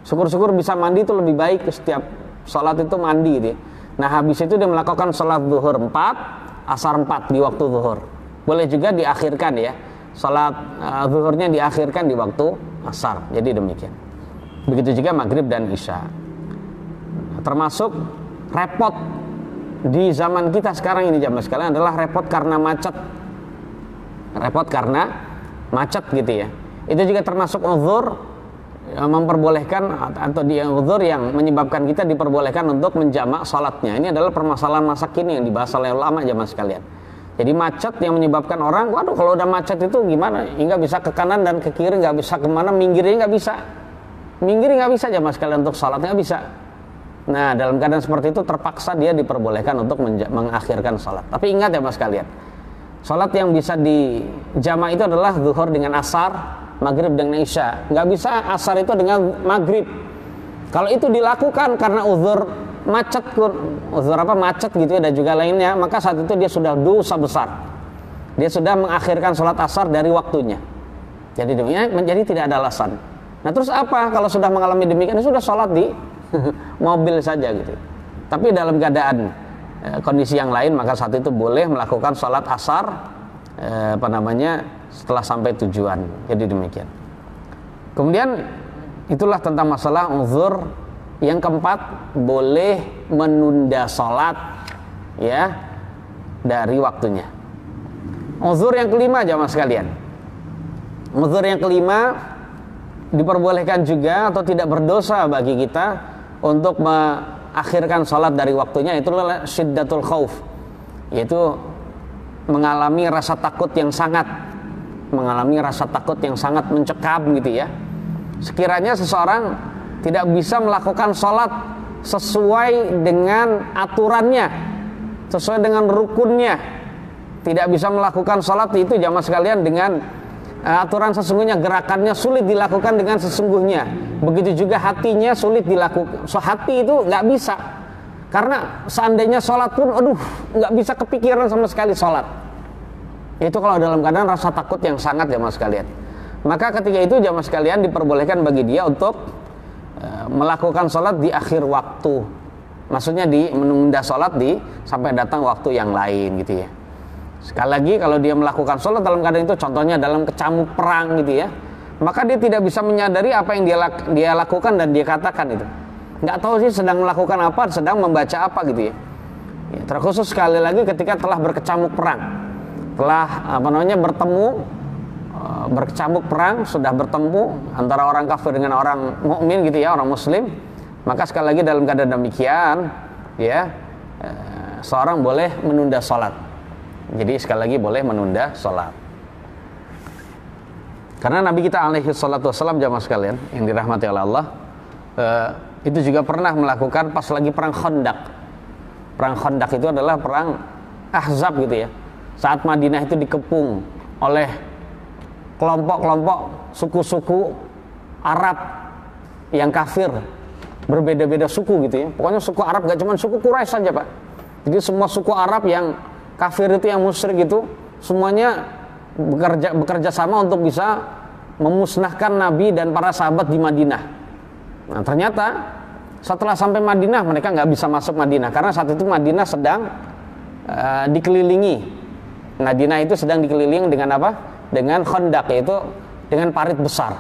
Syukur-syukur bisa mandi itu lebih baik, setiap sholat itu mandi gitu ya. Nah habis itu dia melakukan sholat zuhur 4, asar 4 di waktu zuhur. Boleh juga diakhirkan ya, sholat zuhurnya diakhirkan di waktu asar. Jadi demikian. Begitu juga maghrib dan isya. Termasuk repot di zaman kita sekarang ini jamaah sekalian adalah repot karena macet. Repot karena macet gitu ya. Itu juga termasuk uzur memperbolehkan, atau dia uzur yang menyebabkan kita diperbolehkan untuk menjamak salatnya. Ini adalah permasalahan masa kini yang dibahas oleh ulama jamaah sekalian. Jadi macet yang menyebabkan orang, waduh kalau udah macet itu gimana? Nggak bisa ke kanan dan ke kiri, nggak bisa kemana, minggirnya nggak bisa. Minggirnya nggak bisa jamaah sekalian untuk salat, nggak bisa. Nah dalam keadaan seperti itu terpaksa dia diperbolehkan untuk mengakhirkan salat. Tapi ingat ya mas sekalian, salat yang bisa dijamak itu adalah zuhur dengan asar, maghrib dengan isya. Nggak bisa asar itu dengan maghrib. Kalau itu dilakukan karena uzur macet gitu ya, dan juga lainnya, maka saat itu dia sudah dosa besar. Dia sudah mengakhirkan sholat asar dari waktunya. Jadi demikian, menjadi tidak ada alasan. Nah terus apa kalau sudah mengalami demikian? Sudah sholat di mobil saja gitu. Tapi dalam keadaan kondisi yang lain, maka saat itu boleh melakukan sholat asar setelah sampai tujuan. Jadi demikian. Kemudian itulah tentang masalah uzur. Yang keempat, boleh menunda sholat ya dari waktunya. Uzur yang kelima jamaah sekalian. Uzur yang kelima diperbolehkan juga atau tidak berdosa bagi kita untuk mengakhirkan sholat dari waktunya, itu adalah syiddatul khauf, yaitu mengalami rasa takut yang sangat mencekam gitu ya. Sekiranya seseorang tidak bisa melakukan sholat sesuai dengan aturannya, sesuai dengan rukunnya, tidak bisa melakukan sholat itu jamaah sekalian dengan aturan sesungguhnya, gerakannya sulit dilakukan dengan sesungguhnya. Begitu juga hatinya sulit dilakukan. Hati itu nggak bisa, karena seandainya sholat pun, nggak bisa kepikiran sama sekali sholat. Itu kalau dalam keadaan rasa takut yang sangat jamaah sekalian. Maka ketika itu jamaah sekalian diperbolehkan bagi dia untuk melakukan sholat di akhir waktu. Maksudnya menunda sholat sampai datang waktu yang lain gitu ya. Sekali lagi kalau dia melakukan sholat dalam keadaan itu, contohnya dalam kecamuk perang gitu ya, maka dia tidak bisa menyadari apa yang dia lakukan dan dia katakan itu. Nggak tahu sih sedang melakukan apa, sedang membaca apa gitu ya. Terkhusus sekali lagi ketika telah berkecamuk perang, telah berkecamuk perang, sudah bertemu antara orang kafir dengan orang mukmin gitu ya, orang muslim, maka sekali lagi dalam keadaan demikian ya, seorang boleh menunda sholat. Jadi sekali lagi boleh menunda sholat, karena Nabi kita alaihi salatu wassalam jamaah sekalian yang dirahmati oleh Allah, itu juga pernah melakukan pas lagi perang Khandaq. Perang Khandaq itu adalah perang Ahzab gitu ya, saat Madinah itu dikepung oleh kelompok-kelompok suku-suku Arab yang kafir, berbeda-beda suku gitu ya. Pokoknya suku Arab, gak cuma suku Quraisy saja Pak. Jadi semua suku Arab yang kafir itu, yang musyrik itu, semuanya bekerja sama untuk bisa memusnahkan Nabi dan para sahabat di Madinah. Nah ternyata setelah sampai Madinah, mereka gak bisa masuk Madinah, karena saat itu Madinah sedang dikelilingi. Madinah itu sedang dikelilingi dengan apa? Dengan Khandaq, yaitu dengan parit besar.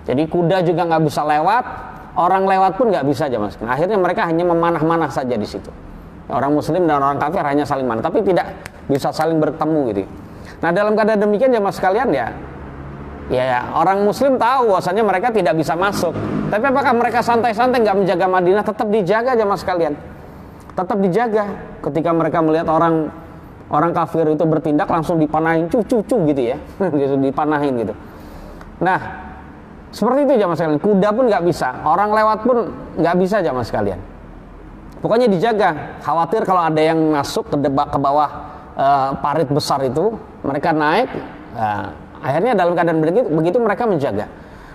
Jadi kuda juga nggak bisa lewat, orang lewat pun nggak bisa jamaah sekalian. Akhirnya mereka hanya memanah-manah saja di situ. Orang muslim dan orang kafir hanya saling manah, tapi tidak bisa saling bertemu gitu. Nah dalam keadaan demikian jamaah sekalian ya orang muslim tahu bahwasanya mereka tidak bisa masuk. Tapi apakah mereka santai-santai nggak menjaga Madinah? Tetap dijaga jamaah sekalian. Tetap dijaga. Ketika mereka melihat orang kafir itu bertindak, langsung dipanahin, cucu gitu ya, gitu, dipanahin gitu. Nah, seperti itu jamaah sekalian. Kuda pun nggak bisa, orang lewat pun nggak bisa jamaah sekalian. Pokoknya dijaga. Khawatir kalau ada yang masuk ke bawah parit besar itu, mereka naik. Akhirnya dalam keadaan begitu mereka menjaga.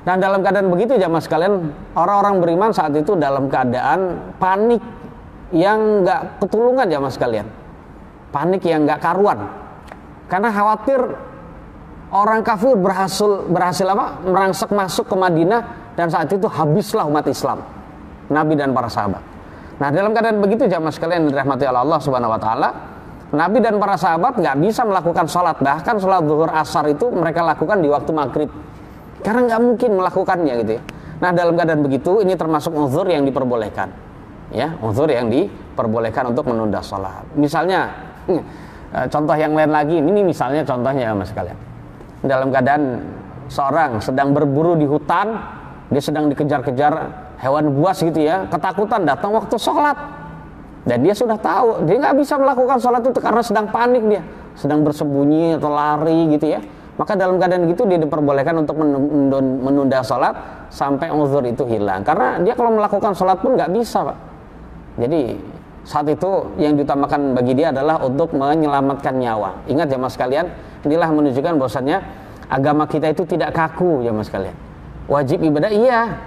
Nah, dalam keadaan begitu jamaah sekalian, orang-orang beriman saat itu dalam keadaan panik yang nggak ketulungan jamaah sekalian. Panik yang nggak karuan. Karena khawatir orang kafir berhasil merangsek masuk ke Madinah, dan saat itu habislah umat Islam, Nabi dan para sahabat. Nah, dalam keadaan begitu jamaah sekalian dirahmati oleh Allah Subhanahu wa taala, Nabi dan para sahabat nggak bisa melakukan sholat, bahkan sholat zuhur asar itu mereka lakukan di waktu maghrib, karena nggak mungkin melakukannya gitu ya. Nah, dalam keadaan begitu ini termasuk uzur yang diperbolehkan, ya, uzur yang diperbolehkan untuk menunda sholat. Misalnya contoh yang lain lagi, ini misalnya contohnya mas sekalian, dalam keadaan seorang sedang berburu di hutan, dia sedang dikejar-kejar hewan buas gitu ya, ketakutan datang waktu sholat, dan dia sudah tahu dia nggak bisa melakukan sholat itu karena sedang panik, dia sedang bersembunyi atau lari gitu ya. Maka dalam keadaan gitu dia diperbolehkan untuk menunda sholat sampai uzur itu hilang, karena dia kalau melakukan sholat pun nggak bisa Pak. Jadi saat itu yang diutamakan bagi dia adalah untuk menyelamatkan nyawa. Ingat ya mas sekalian, inilah menunjukkan bahwasannya agama kita itu tidak kaku ya mas sekalian. Wajib ibadah iya,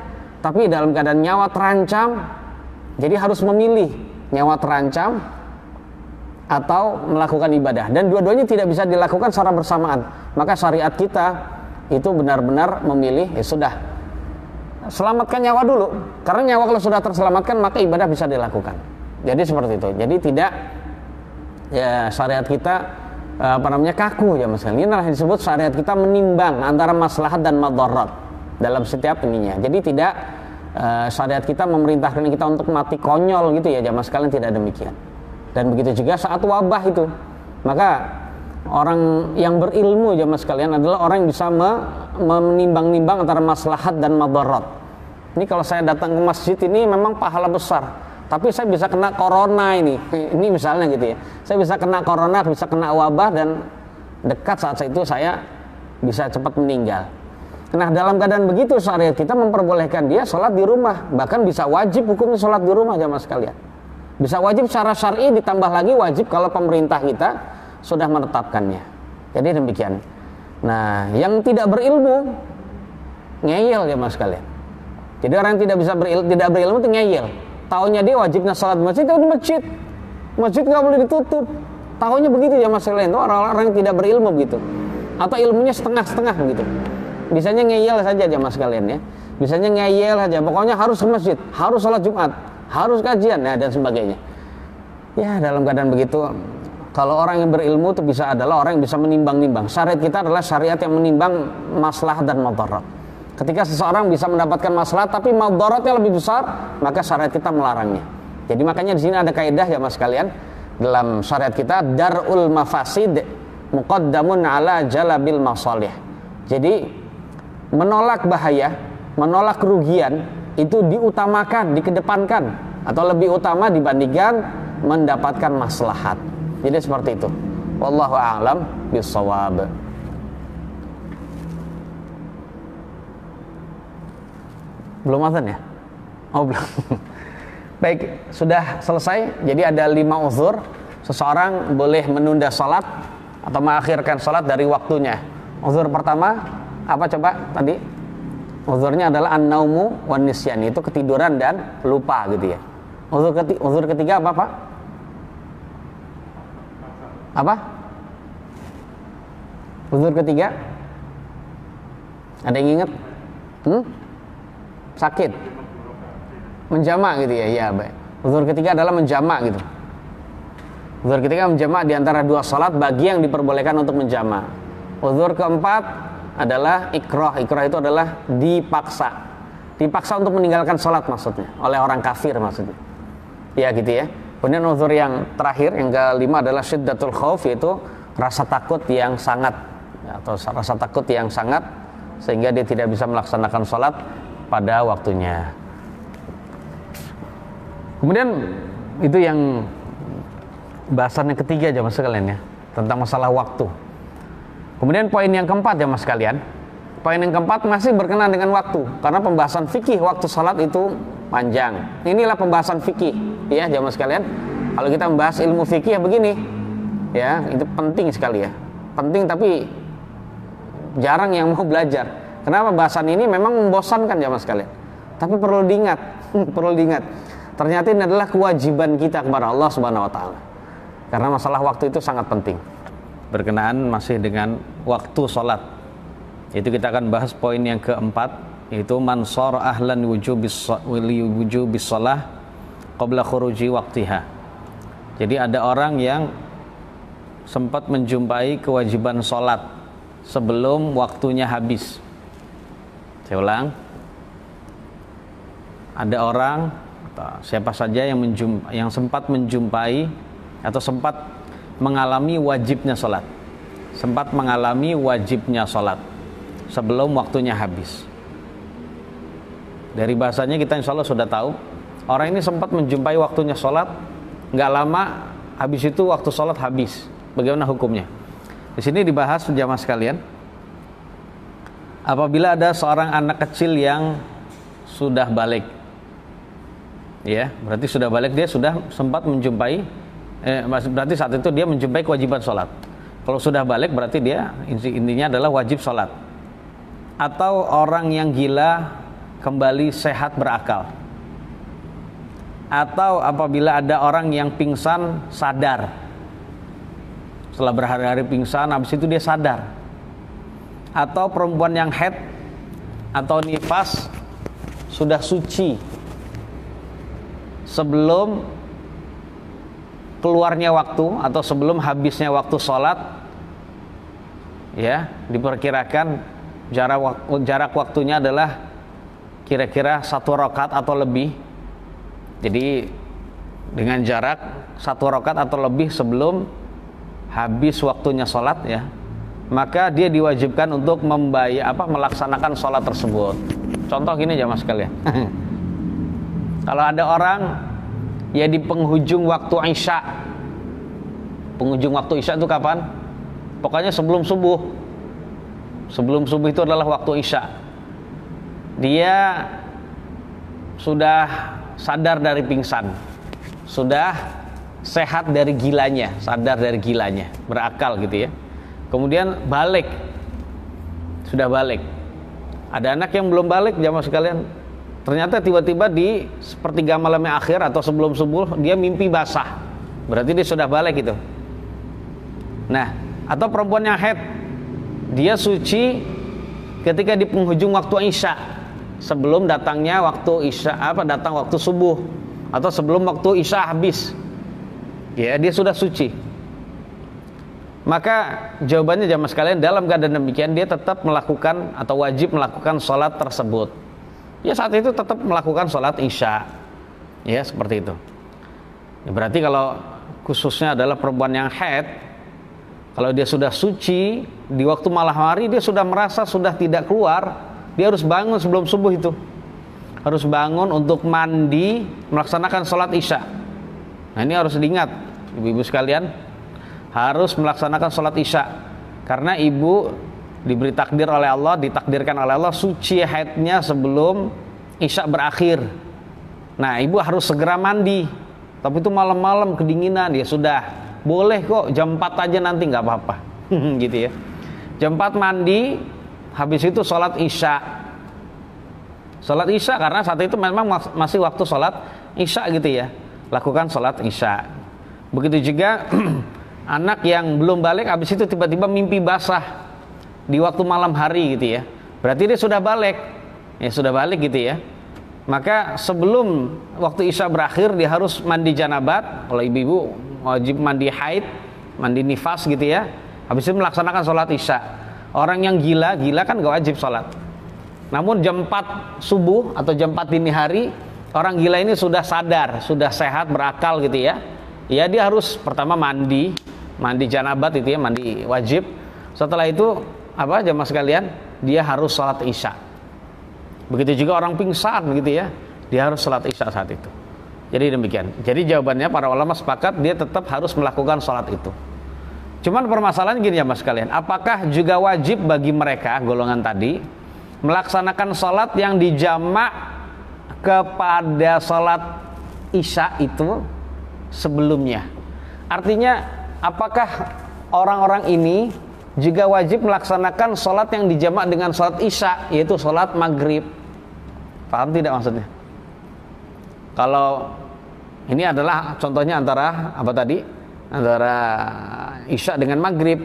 tapi dalam keadaan nyawa terancam, jadi harus memilih nyawa terancam atau melakukan ibadah, dan dua-duanya tidak bisa dilakukan secara bersamaan. Maka syariat kita itu benar-benar memilih, ya sudah, selamatkan nyawa dulu, karena nyawa kalau sudah terselamatkan maka ibadah bisa dilakukan. Jadi seperti itu. Jadi tidak, ya syariat kita kaku ya mas. Ini adalah yang disebut syariat kita menimbang antara maslahat dan madarat dalam setiap ininya. Jadi tidak syariat kita memerintahkan kita untuk mati konyol gitu ya jamaah sekalian, tidak demikian. Dan begitu juga saat wabah itu, maka orang yang berilmu jamaah sekalian adalah orang yang bisa menimbang-nimbang antara maslahat dan madarat. Ini kalau saya datang ke masjid ini memang pahala besar, tapi saya bisa kena corona ini misalnya gitu ya, saya bisa kena corona, bisa kena wabah, dan dekat saat itu saya bisa cepat meninggal. Nah, dalam keadaan begitu syariat kita memperbolehkan dia sholat di rumah, bahkan bisa wajib hukumnya sholat di rumah jamaah sekalian. Bisa wajib secara syar'i, ditambah lagi wajib kalau pemerintah kita sudah menetapkannya. Jadi demikian. Nah, yang tidak berilmu ngeyel jamaah sekalian. Jadi orang yang tidak berilmu itu ngeyel. Taunya dia wajibnya sholat di masjid, itu di masjid. Masjid nggak boleh ditutup. Taunya begitu jamaah sekalian. Itu orang-orang yang tidak berilmu begitu. Atau ilmunya setengah-setengah begitu. Bisanya ngeyel saja jamaah sekalian ya. Bisanya ngeyel saja. Pokoknya harus ke masjid, harus sholat Jumat, harus kajian, ya, dan sebagainya. Ya, dalam keadaan begitu, kalau orang yang berilmu itu bisa adalah orang yang bisa menimbang-nimbang. Syariat kita adalah syariat yang menimbang maslahat dan madarat. Ketika seseorang bisa mendapatkan maslahat tapi madaratnya lebih besar, maka syariat kita melarangnya. Jadi makanya di sini ada kaidah jamaah sekalian dalam syariat kita, darul mafasid muqaddamun ala jalabil masalih. Jadi menolak bahaya, menolak kerugian itu diutamakan, dikedepankan, atau lebih utama dibandingkan mendapatkan maslahat. Jadi seperti itu. Wallahu a'lam bishawab. Belum azan ya? Oh belum. Baik, sudah selesai. Jadi ada 5 uzur seseorang boleh menunda salat atau mengakhirkan salat dari waktunya. Uzur pertama apa coba tadi? Uzurnya adalah an-naumu wan nisyan, itu ketiduran dan lupa gitu ya. Uzur ketiga apa Pak? Apa? Uzur ketiga? Ada yang ingat? Sakit? Menjamak gitu ya? Ya baik. Uzur ketiga adalah menjamak gitu. Uzur ketiga menjamak di antara 2 salat bagi yang diperbolehkan untuk menjamak. Uzur keempat adalah ikrah. Ikrah itu adalah dipaksa untuk meninggalkan sholat maksudnya, oleh orang kafir maksudnya. Ya gitu ya. Kemudian uzur yang terakhir, yang kelima adalah syiddatul khauf, yaitu rasa takut yang sangat, atau rasa takut yang sangat sehingga dia tidak bisa melaksanakan sholat pada waktunya. Kemudian itu yang bahasan yang ketiga jamaah sekalian ya, tentang masalah waktu. Kemudian poin yang keempat ya mas sekalian, poin yang keempat masih berkenaan dengan waktu, karena pembahasan fikih waktu salat itu panjang. Inilah pembahasan fikih ya jamaah sekalian. Kalau kita membahas ilmu fikih ya begini ya, itu penting sekali ya, penting, tapi jarang yang mau belajar. Kenapa bahasan ini memang membosankan jamaah sekalian? Tapi perlu diingat, perlu diingat. Ternyata ini adalah kewajiban kita kepada Allah Subhanahu wa taala. Karena masalah waktu itu sangat penting. Berkenaan masih dengan waktu sholat. Itu kita akan bahas poin yang keempat, yaitu man shara ahlan wujubis shalah qabla khuruji waqtiha. Jadi ada orang yang sempat menjumpai kewajiban sholat sebelum waktunya habis. Saya ulang, ada orang atau siapa saja yang sempat menjumpai atau sempat mengalami wajibnya sholat, sempat mengalami wajibnya sholat sebelum waktunya habis. Dari bahasanya kita insya Allah sudah tahu, orang ini sempat menjumpai waktunya sholat, nggak lama habis itu waktu sholat habis. Bagaimana hukumnya? Di sini dibahas jamaah sekalian. Apabila ada seorang anak kecil yang sudah balik, ya berarti sudah balik, dia sudah sempat menjumpai, berarti saat itu dia menjumpai kewajiban sholat. Kalau sudah balik berarti dia intinya adalah wajib sholat. Atau orang yang gila kembali sehat berakal. Atau apabila ada orang yang pingsan sadar, setelah berhari-hari pingsan, habis itu dia sadar. Atau perempuan yang haid atau nifas sudah suci sebelum keluarnya waktu atau sebelum habisnya waktu sholat, ya diperkirakan jarak waktunya adalah kira-kira 1 rakaat atau lebih. Jadi dengan jarak 1 rakaat atau lebih sebelum habis waktunya sholat, ya maka dia diwajibkan untuk melaksanakan sholat tersebut. Contoh gini jamaah sekalian. Kalau ada orang ya di penghujung waktu Isya. Penghujung waktu Isya itu kapan? Pokoknya sebelum subuh. Sebelum subuh itu adalah waktu Isya. Dia sudah sadar dari pingsan, sudah sehat dari gilanya, sadar dari gilanya, berakal gitu ya. Kemudian balik, sudah balik. Ada anak yang belum balik jamaah sekalian. Ternyata tiba-tiba di sepertiga malam yang akhir atau sebelum subuh dia mimpi basah. Berarti dia sudah balik itu. Nah, atau perempuan yang haid, dia suci ketika di penghujung waktu Isya, sebelum datangnya waktu Isya, datang waktu subuh atau sebelum waktu Isya habis. Ya, dia sudah suci. Maka jawabannya jamaah sekalian, dalam keadaan demikian dia tetap melakukan atau wajib melakukan sholat tersebut. Ya saat itu tetap melakukan sholat Isya. Ya seperti itu. Ya, berarti kalau khususnya adalah perempuan yang haid, kalau dia sudah suci di waktu malam hari, dia sudah merasa sudah tidak keluar, dia harus bangun sebelum subuh itu. Harus bangun untuk mandi, melaksanakan sholat Isya. Nah ini harus diingat ibu-ibu sekalian, harus melaksanakan sholat Isya. Karena ibu diberi takdir oleh Allah, ditakdirkan oleh Allah suci haidnya sebelum Isya berakhir. Nah ibu harus segera mandi. Tapi itu malam-malam kedinginan, ya sudah, boleh kok jam 4 aja nanti nggak apa-apa. Gitu ya. Jam 4 mandi, habis itu sholat Isya. Sholat Isya karena saat itu memang masih waktu sholat Isya gitu ya. Lakukan sholat Isya. Begitu juga anak yang belum balik, habis itu tiba-tiba mimpi basah di waktu malam hari gitu ya. Berarti dia sudah balik. Ya sudah balik gitu ya. Maka sebelum waktu Isya berakhir dia harus mandi janabat. Kalau ibu-ibu wajib mandi haid, mandi nifas gitu ya. Habis itu melaksanakan sholat Isya. Orang yang gila kan gak wajib sholat. Namun jam 4 subuh atau jam 4 dini hari, orang gila ini sudah sadar, sudah sehat, berakal gitu ya. Ya dia harus pertama mandi janabat itu ya, mandi wajib. Setelah itu jamaah sekalian, dia harus sholat Isya. Begitu juga orang pingsan gitu ya, dia harus sholat Isya saat itu. Jadi demikian. Jadi jawabannya para ulama sepakat dia tetap harus melakukan sholat itu. Cuman permasalahan gini jamaah sekalian, apakah juga wajib bagi mereka golongan tadi melaksanakan sholat yang dijamak kepada sholat Isya itu sebelumnya? Artinya apakah orang-orang ini juga wajib melaksanakan sholat yang dijamak dengan sholat isya, yaitu sholat maghrib. Paham tidak maksudnya? Kalau ini adalah contohnya antara apa tadi? Antara isya dengan maghrib.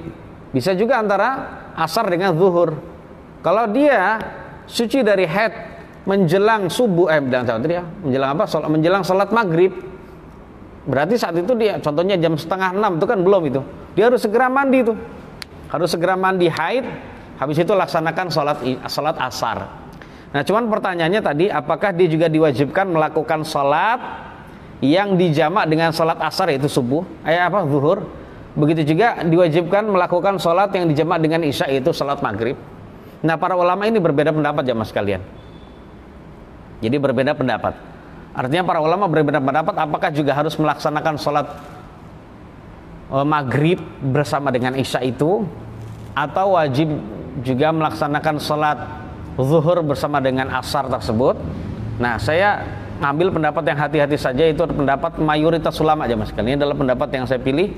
Bisa juga antara asar dengan zuhur. Kalau dia suci dari haid menjelang subuh, menjelang apa? Menjelang sholat maghrib. Berarti saat itu dia, contohnya jam 5:30 itu kan belum itu. Dia harus segera mandi tuh. Harus segera mandi haid. Habis itu laksanakan sholat asar. Nah, cuman pertanyaannya tadi, apakah dia juga diwajibkan melakukan sholat yang dijamak dengan sholat asar, yaitu subuh, zuhur. Begitu juga diwajibkan melakukan sholat yang dijamak dengan isya, yaitu sholat maghrib. Nah, para ulama ini berbeda pendapat jamaah sekalian. Jadi berbeda pendapat. Artinya para ulama berbeda pendapat apakah juga harus melaksanakan sholat maghrib bersama dengan isya itu, atau wajib juga melaksanakan sholat zuhur bersama dengan asar tersebut. Nah, saya ngambil pendapat yang hati-hati saja, itu pendapat mayoritas ulama aja mas sekalian. Ini adalah pendapat yang saya pilih,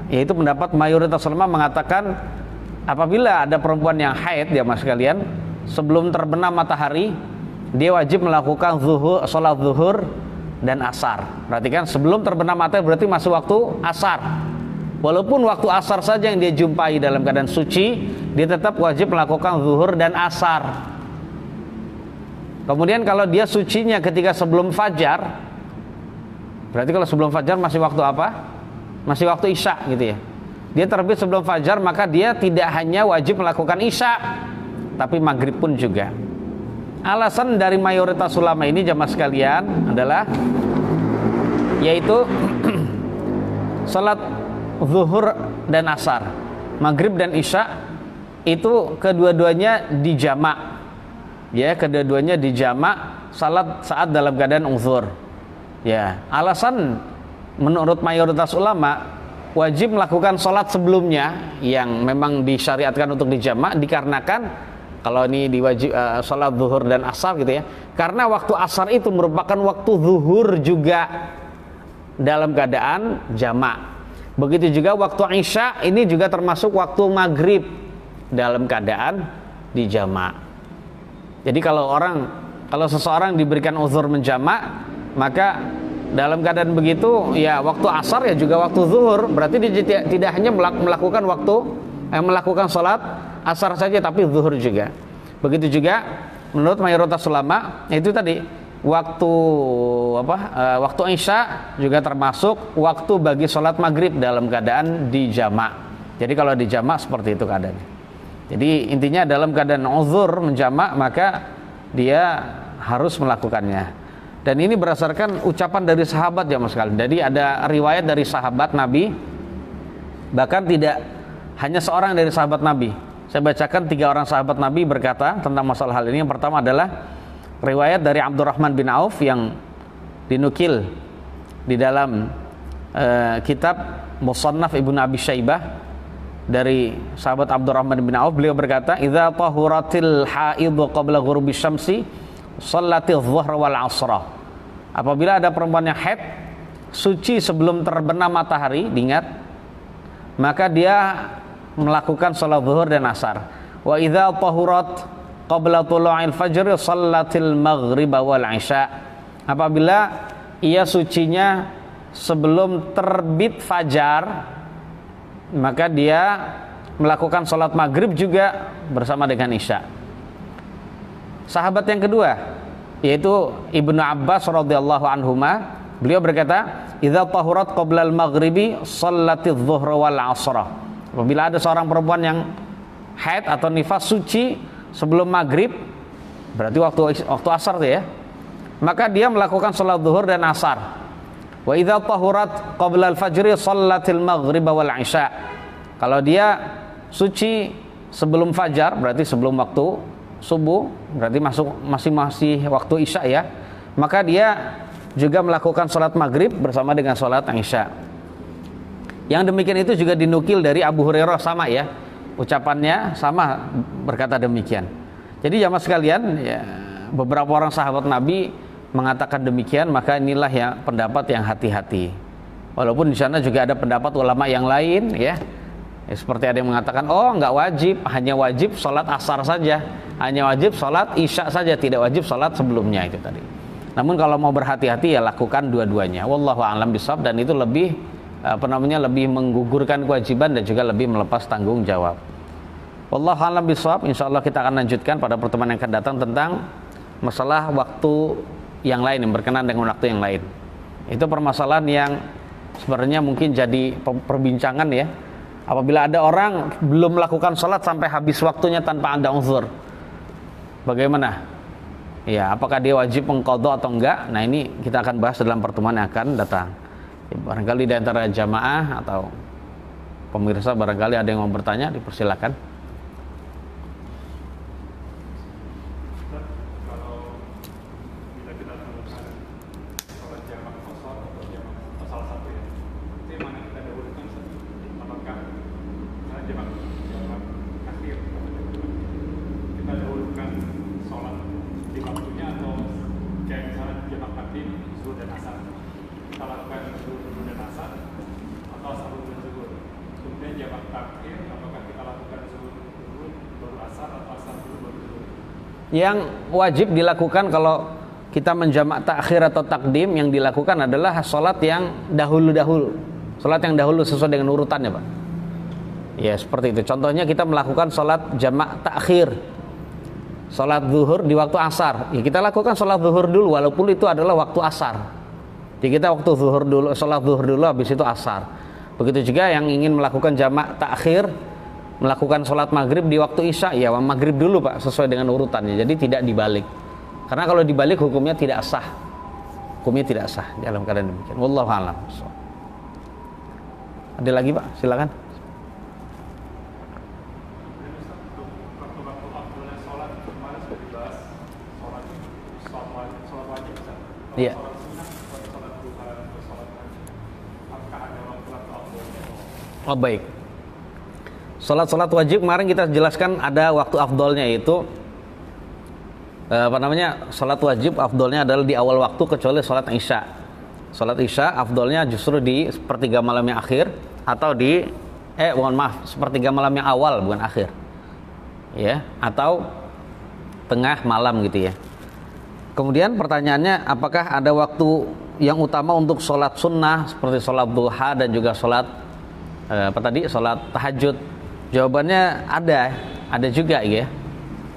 yaitu pendapat mayoritas ulama mengatakan apabila ada perempuan yang haid ya mas sekalian, sebelum terbenam matahari dia wajib melakukan sholat zuhur dan asar. Perhatikan, sebelum terbenam matahari berarti masih waktu asar. Walaupun waktu asar saja yang dia jumpai dalam keadaan suci, dia tetap wajib melakukan zuhur dan asar. Kemudian kalau dia sucinya ketika sebelum fajar, berarti kalau sebelum fajar masih waktu apa? Masih waktu isya gitu ya. Dia terbit sebelum fajar, maka dia tidak hanya wajib melakukan isya, tapi maghrib pun juga. Alasan dari mayoritas ulama ini jamaah sekalian adalah, yaitu salat zuhur dan asar, maghrib dan isya itu kedua-duanya dijamak. Ya, kedua-duanya dijamak salat saat dalam keadaan uzur. Ya, alasan menurut mayoritas ulama wajib melakukan salat sebelumnya yang memang disyariatkan untuk dijamak dikarenakan kalau ini diwajib salat zuhur dan asar gitu ya. Karena waktu asar itu merupakan waktu zuhur juga dalam keadaan jamak. Begitu juga waktu isya ini juga termasuk waktu maghrib dalam keadaan dijamak. Jadi kalau seseorang diberikan uzur menjamak, maka dalam keadaan begitu ya waktu asar ya juga waktu zuhur, berarti dia tidak hanya melakukan sholat asar saja, tapi zuhur juga. Begitu juga menurut mayoritas ulama, itu tadi waktu isya juga termasuk waktu bagi sholat maghrib dalam keadaan dijamak. Jadi kalau dijamak seperti itu keadaannya. Jadi intinya dalam keadaan uzur menjamak, maka dia harus melakukannya. Dan ini berdasarkan ucapan dari sahabat jamaah sekalian. Jadi ada riwayat dari sahabat Nabi, bahkan tidak hanya seorang dari sahabat Nabi. Saya bacakan 3 orang sahabat Nabi berkata tentang masalah hal ini. Yang pertama adalah riwayat dari Abdurrahman bin Auf yang dinukil di dalam kitab Musannaf Ibnu Abi Syaibah dari sahabat Abdurrahman bin Auf. Beliau berkata, "Idza tahuratil haidhu qabla ghurubi syamsi shallatiz dhuhra wal 'asra." Apabila ada perempuan yang haid suci sebelum terbenam matahari, diingat, maka dia melakukan salat zuhur dan asar. Wa idza tahurat qabla tulu'il fajr shallatil maghrib wal 'isya. Apabila ia sucinya sebelum terbit fajar, maka dia melakukan sholat maghrib juga bersama dengan isya. Sahabat yang kedua yaitu Ibnu Abbas radhiyallahu anhuma, beliau berkata, "Idza tahurat qabla al-maghribi shallatiz dhuhra wal 'asra." Apabila ada seorang perempuan yang haid atau nifas suci sebelum maghrib, berarti waktu asar tuh ya, maka dia melakukan sholat zuhur dan asar. Wa idza tahurat qabla al-fajri shallatil maghriba wal 'isya. Kalau dia suci sebelum fajar, berarti sebelum waktu subuh, berarti masih waktu isya ya, maka dia juga melakukan sholat maghrib bersama dengan sholat isya. Yang demikian itu juga dinukil dari Abu Hurairah, sama ya, ucapannya sama, berkata demikian. Jadi jamaah sekalian ya, beberapa orang sahabat Nabi mengatakan demikian, maka inilah ya pendapat yang hati-hati. Walaupun di sana juga ada pendapat ulama yang lain ya, Ya, seperti ada yang mengatakan, oh nggak wajib, hanya wajib sholat asar saja, hanya wajib sholat isya saja, tidak wajib sholat sebelumnya itu tadi. Namun kalau mau berhati-hati ya lakukan dua-duanya. Wallahu a'lam bishawab, dan itu lebih lebih menggugurkan kewajiban dan juga lebih melepas tanggung jawab. Wallahu a'lam bishawab. Insyaallah kita akan lanjutkan pada pertemuan yang akan datang tentang masalah waktu yang lain yang berkenaan dengan waktu yang lain. Itu permasalahan yang sebenarnya mungkin jadi perbincangan ya. Apabila ada orang belum melakukan sholat sampai habis waktunya tanpa ada uzur, bagaimana? Ya, apakah dia wajib mengqadha atau enggak? Nah, ini kita akan bahas dalam pertemuan yang akan datang. Ya, barangkali di antara jamaah atau pemirsa barangkali ada yang mau bertanya, dipersilakan. Yang wajib dilakukan kalau kita menjamak takhir atau takdim, yang dilakukan adalah sholat yang dahulu-dahulu, sholat yang dahulu sesuai dengan urutannya, Pak. Ya seperti itu. Contohnya kita melakukan sholat jamak takhir, sholat zuhur di waktu asar, ya kita lakukan sholat zuhur dulu walaupun itu adalah waktu asar. Jadi kita waktu zuhur dulu, sholat zuhur dulu, habis itu asar. Begitu juga yang ingin melakukan jamak takhir, melakukan sholat maghrib di waktu isya, ya maghrib dulu Pak, sesuai dengan urutannya. Jadi tidak dibalik, karena kalau dibalik hukumnya tidak sah, hukumnya tidak sah dalam keadaan demikian. Wallahu a'lam. Ada lagi Pak, silakan. Iya. Oh baik. Salat wajib kemarin kita jelaskan ada waktu afdolnya, yaitu salat wajib afdolnya adalah di awal waktu kecuali salat isya. Salat isya afdolnya justru di sepertiga malam yang akhir atau di sepertiga malam yang awal, bukan akhir. Ya, atau tengah malam gitu ya. Kemudian pertanyaannya, apakah ada waktu yang utama untuk salat sunnah seperti salat duha dan juga salat salat tahajud? Jawabannya ada juga ya.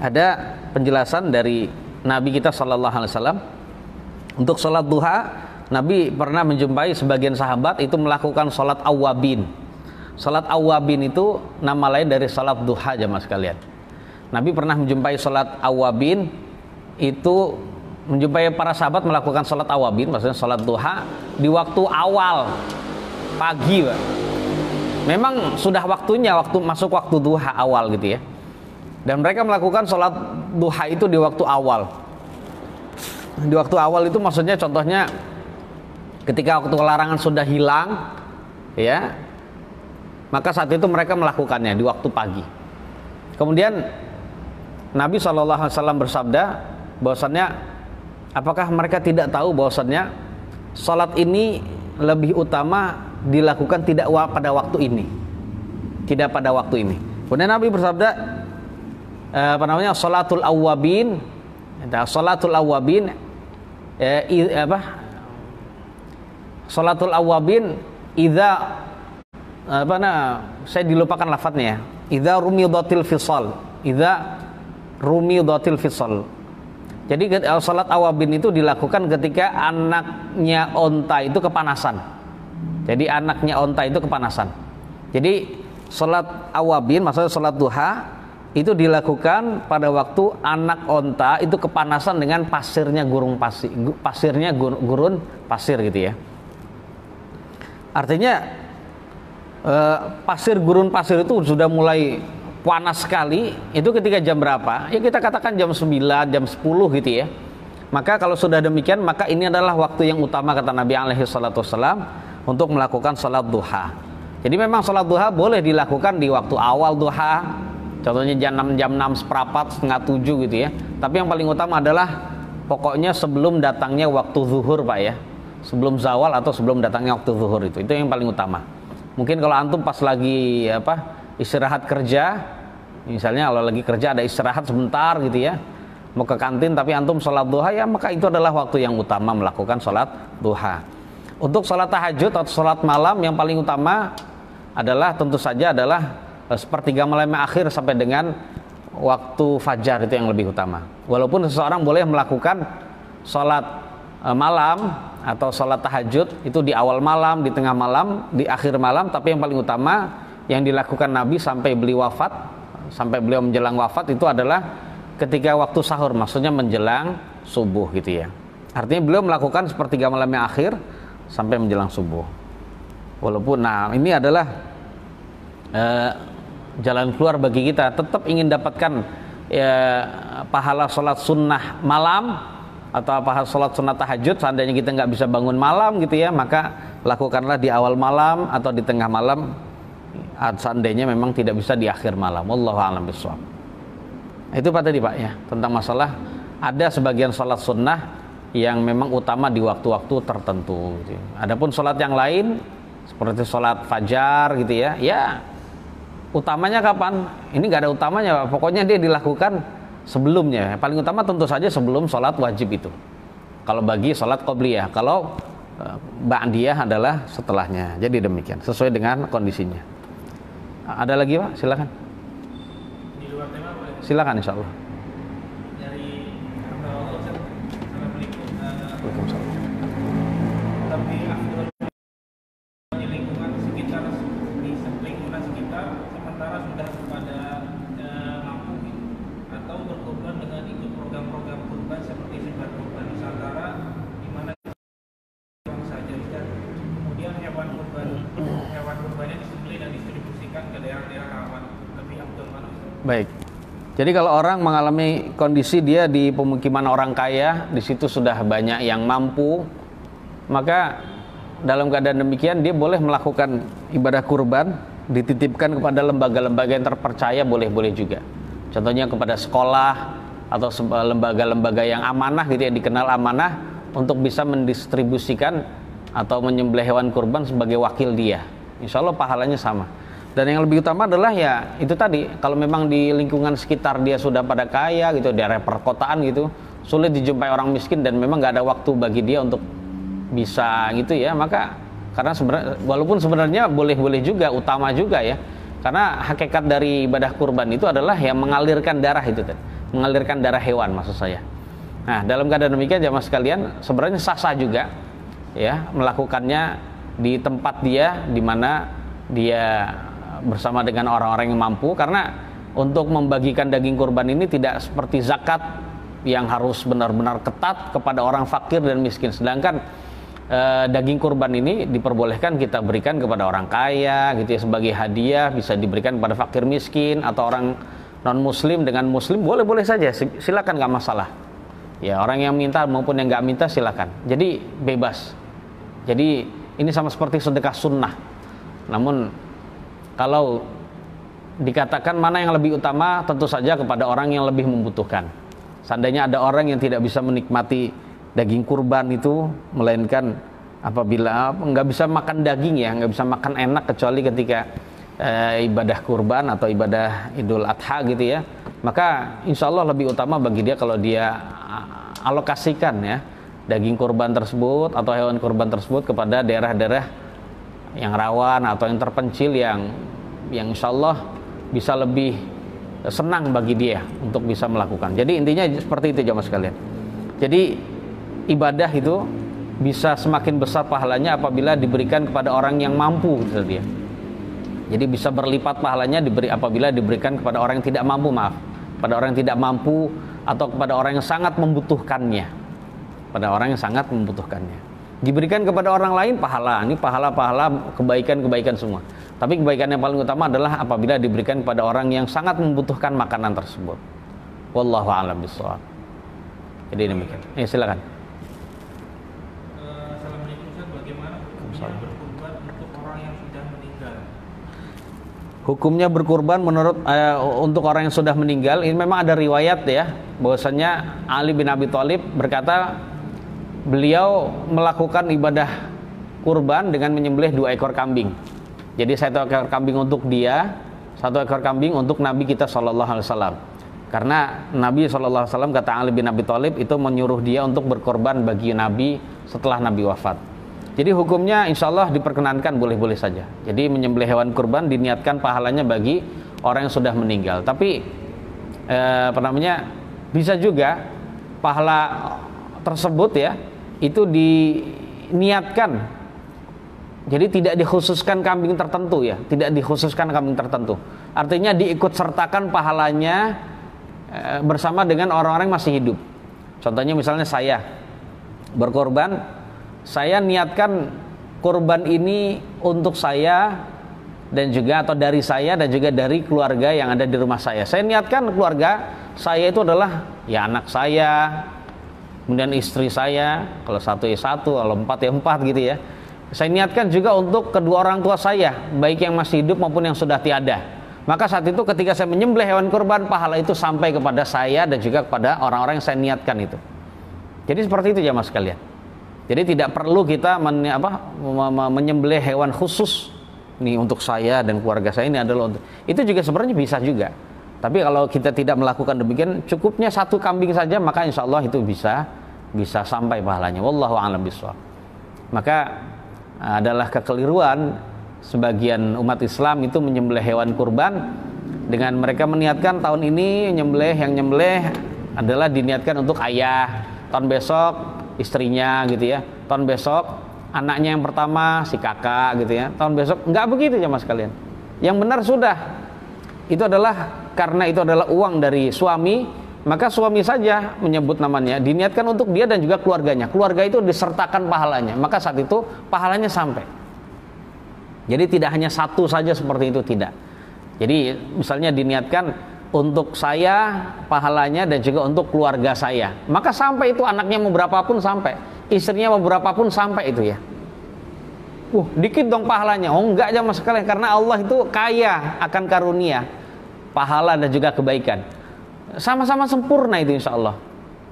Ada penjelasan dari Nabi kita sallallahu alaihi wasallam. Untuk salat duha, Nabi pernah menjumpai sebagian sahabat itu melakukan salat awwabin. Salat awwabin itu nama lain dari salat duha, jamaah sekalian. Nabi pernah menjumpai salat awwabin, itu menjumpai para sahabat melakukan salat awwabin, maksudnya salat duha di waktu awal pagi, Pak. Memang sudah waktunya, masuk waktu duha awal gitu ya. Dan mereka melakukan sholat duha itu di waktu awal. Di waktu awal itu maksudnya contohnya ketika waktu larangan sudah hilang, ya, maka saat itu mereka melakukannya di waktu pagi. Kemudian Nabi SAW bersabda bahwasannya, apakah mereka tidak tahu bahwasannya sholat ini lebih utama dilakukan tidak pada waktu ini, tidak pada waktu ini. Kemudian Nabi bersabda, sholatul awwabin, sholatul awwabin, sholatul awwabin, saya dilupakan lafadznya ya. Idza rumidatil fisal. Jadi sholat awwabin itu dilakukan ketika anaknya onta itu kepanasan. Jadi anaknya onta itu kepanasan. Jadi sholat awwabin, maksudnya sholat duha, itu dilakukan pada waktu anak onta itu kepanasan dengan pasirnya gurun pasir gitu ya. Artinya gurun pasir itu sudah mulai panas sekali. Itu ketika jam berapa? Ya kita katakan jam 9, jam 10 gitu ya. Maka kalau sudah demikian, maka ini adalah waktu yang utama, kata Nabi alaihi salatu wassalam, untuk melakukan salat duha. Jadi memang salat duha boleh dilakukan di waktu awal duha, contohnya jam 6 seperempat, setengah 7 gitu ya. Tapi yang paling utama adalah pokoknya sebelum datangnya waktu zuhur Pak ya, sebelum zawal atau sebelum datangnya waktu zuhur, itu yang paling utama. Mungkin kalau antum pas lagi istirahat kerja, misalnya kalau lagi kerja ada istirahat sebentar gitu ya, mau ke kantin tapi antum sholat duha, ya maka itu adalah waktu yang utama melakukan sholat duha. Untuk sholat tahajud atau sholat malam yang paling utama adalah tentu saja adalah sepertiga malam akhir sampai dengan waktu fajar, itu yang lebih utama. Walaupun seseorang boleh melakukan sholat malam atau sholat tahajud itu di awal malam, di tengah malam, di akhir malam, tapi yang paling utama yang dilakukan Nabi sampai beliau wafat, sampai beliau menjelang wafat itu adalah ketika waktu sahur, maksudnya menjelang subuh gitu ya. Artinya beliau melakukan sepertiga malam yang akhir sampai menjelang subuh. Walaupun ini adalah jalan keluar bagi kita, tetap ingin dapatkan pahala sholat sunnah malam atau pahala sholat sunnah tahajud. Seandainya kita nggak bisa bangun malam gitu ya, maka lakukanlah di awal malam atau di tengah malam, seandainya memang tidak bisa di akhir malam. Wallahu a'lam bishawab. Itu Pak tadi Pak ya, tentang masalah ada sebagian sholat sunnah yang memang utama di waktu-waktu tertentu gitu. Adapun sholat yang lain seperti sholat fajar gitu ya, ya utamanya kapan? Ini nggak ada utamanya Pak. Pokoknya dia dilakukan sebelumnya. Paling utama tentu saja sebelum sholat wajib itu. Kalau bagi sholat qobliyah, kalau ba'diyah adalah setelahnya. Jadi demikian, sesuai dengan kondisinya. Ada lagi Pak? Silakan. Di luar tema boleh? Silakan insya Allah. Dari Assalamualaikum. Waalaikumsalam. Tapi afdal di lingkungan sekitar, di lingkungan sekitar sementara sudah kepada mampu atau berkorban dengan ikut program-program kurban seperti sebar kurban Nusantara di mana uang saja dan kemudian hewan kurbannya disembelih dan distribusikan ke daerah-daerah rawan, lebih afdal mana? Baik. Jadi kalau orang mengalami kondisi dia di pemukiman orang kaya, di situ sudah banyak yang mampu, maka dalam keadaan demikian dia boleh melakukan ibadah kurban, dititipkan kepada lembaga-lembaga yang terpercaya, boleh-boleh juga. Contohnya kepada sekolah atau lembaga-lembaga yang amanah gitu, yang dikenal amanah, untuk bisa mendistribusikan atau menyembelih hewan kurban sebagai wakil dia. Insya Allah pahalanya sama. Dan yang lebih utama adalah ya itu tadi, kalau memang di lingkungan sekitar dia sudah pada kaya gitu, daerah perkotaan gitu, sulit dijumpai orang miskin dan memang nggak ada waktu bagi dia untuk bisa gitu ya, maka karena sebenarnya walaupun sebenarnya boleh-boleh juga, utama juga ya, karena hakikat dari ibadah kurban itu adalah yang mengalirkan darah itu tadi, mengalirkan darah hewan maksud saya. Nah dalam keadaan demikian jamaah sekalian, sebenarnya sah-sah juga ya melakukannya di tempat dia, di mana dia bersama dengan orang-orang yang mampu, karena untuk membagikan daging kurban ini tidak seperti zakat yang harus benar-benar ketat kepada orang fakir dan miskin, sedangkan daging kurban ini diperbolehkan kita berikan kepada orang kaya gitu ya, sebagai hadiah, bisa diberikan kepada fakir miskin atau orang non muslim dengan muslim, boleh-boleh saja, silakan, nggak masalah ya, orang yang minta maupun yang nggak minta silakan, jadi bebas. Jadi ini sama seperti sedekah sunnah. Namun kalau dikatakan mana yang lebih utama, tentu saja kepada orang yang lebih membutuhkan. Seandainya ada orang yang tidak bisa menikmati daging kurban itu, melainkan apabila nggak bisa makan daging ya, nggak bisa makan enak kecuali ketika ibadah kurban atau ibadah Idul Adha gitu ya, maka insya Allah lebih utama bagi dia kalau dia alokasikan ya daging kurban tersebut atau hewan kurban tersebut kepada daerah-daerah yang rawan atau yang terpencil, yang insya Allah bisa lebih senang bagi dia untuk bisa melakukan. Jadi intinya seperti itu jamaah sekalian. Jadi ibadah itu bisa semakin besar pahalanya apabila diberikan kepada orang yang mampu gitu dia. Jadi bisa berlipat pahalanya apabila diberikan kepada orang yang tidak mampu, pada orang yang tidak mampu atau kepada orang yang sangat membutuhkannya. Pada orang yang sangat membutuhkannya. Diberikan kepada orang lain pahala, ini pahala-pahala kebaikan-kebaikan semua. Tapi kebaikan yang paling utama adalah apabila diberikan kepada orang yang sangat membutuhkan makanan tersebut. Wallahu a'lam bishawab. Jadi demikian. Silakan. Assalamualaikum Ustaz, bagaimana hukumnya berkurban untuk orang yang sudah meninggal? Hukumnya berkurban menurut untuk orang yang sudah meninggal, ini memang ada riwayat ya, bahwasanya Ali bin Abi Thalib berkata beliau melakukan ibadah kurban dengan menyembelih 2 ekor kambing. Jadi 1 ekor kambing untuk dia, 1 ekor kambing untuk Nabi kita sallallahu alaihi wasallam. Karena Nabi sallallahu alaihi wasallam, kata Ali bin Abi Thalib, itu menyuruh dia untuk berkorban bagi Nabi setelah Nabi wafat. Jadi hukumnya insya Allah diperkenankan, boleh-boleh saja. Jadi menyembelih hewan kurban diniatkan pahalanya bagi orang yang sudah meninggal. Tapi bisa juga pahala tersebut ya itu diniatkan. Jadi tidak dikhususkan kambing tertentu ya, tidak dikhususkan kambing tertentu. Artinya diikut sertakan pahalanya bersama dengan orang-orang yang masih hidup. Contohnya misalnya saya berkorban, saya niatkan kurban ini untuk saya dan juga atau dari saya dan juga dari keluarga yang ada di rumah saya. Saya niatkan keluarga saya itu adalah ya anak saya, kemudian istri saya, kalau 1 ya 1, kalau 4 ya 4 gitu ya. Saya niatkan juga untuk kedua orang tua saya, baik yang masih hidup maupun yang sudah tiada. Maka saat itu ketika saya menyembelih hewan kurban, pahala itu sampai kepada saya dan juga kepada orang-orang yang saya niatkan itu. Jadi seperti itu jamaah sekalian. Jadi tidak perlu kita menyembelih hewan khusus nih untuk saya dan keluarga saya, ini adalah untuk itu juga sebenarnya bisa juga. Tapi kalau kita tidak melakukan demikian, cukupnya 1 kambing saja, maka insya Allah itu bisa sampai pahalanya. Wallahu a'lam bishawab. Maka adalah kekeliruan sebagian umat Islam itu menyembelih hewan kurban dengan mereka meniatkan tahun ini yang nyembelih adalah diniatkan untuk ayah, tahun besok istrinya gitu ya, tahun besok anaknya yang pertama si kakak gitu ya, tahun besok enggak begitu ya mas kalian. Yang benar sudah itu adalah karena itu adalah uang dari suami, maka suami saja menyebut namanya, diniatkan untuk dia dan juga keluarganya. Keluarga itu disertakan pahalanya, maka saat itu pahalanya sampai. Jadi tidak hanya 1 saja seperti itu, tidak. Jadi misalnya diniatkan untuk saya pahalanya dan juga untuk keluarga saya, maka sampai itu, anaknya mau berapapun sampai, istrinya mau berapapun sampai itu ya. Dikit dong pahalanya. Oh enggak aja mas sekalian, karena Allah itu kaya akan karunia, pahala dan juga kebaikan. Sama-sama sempurna itu insya Allah.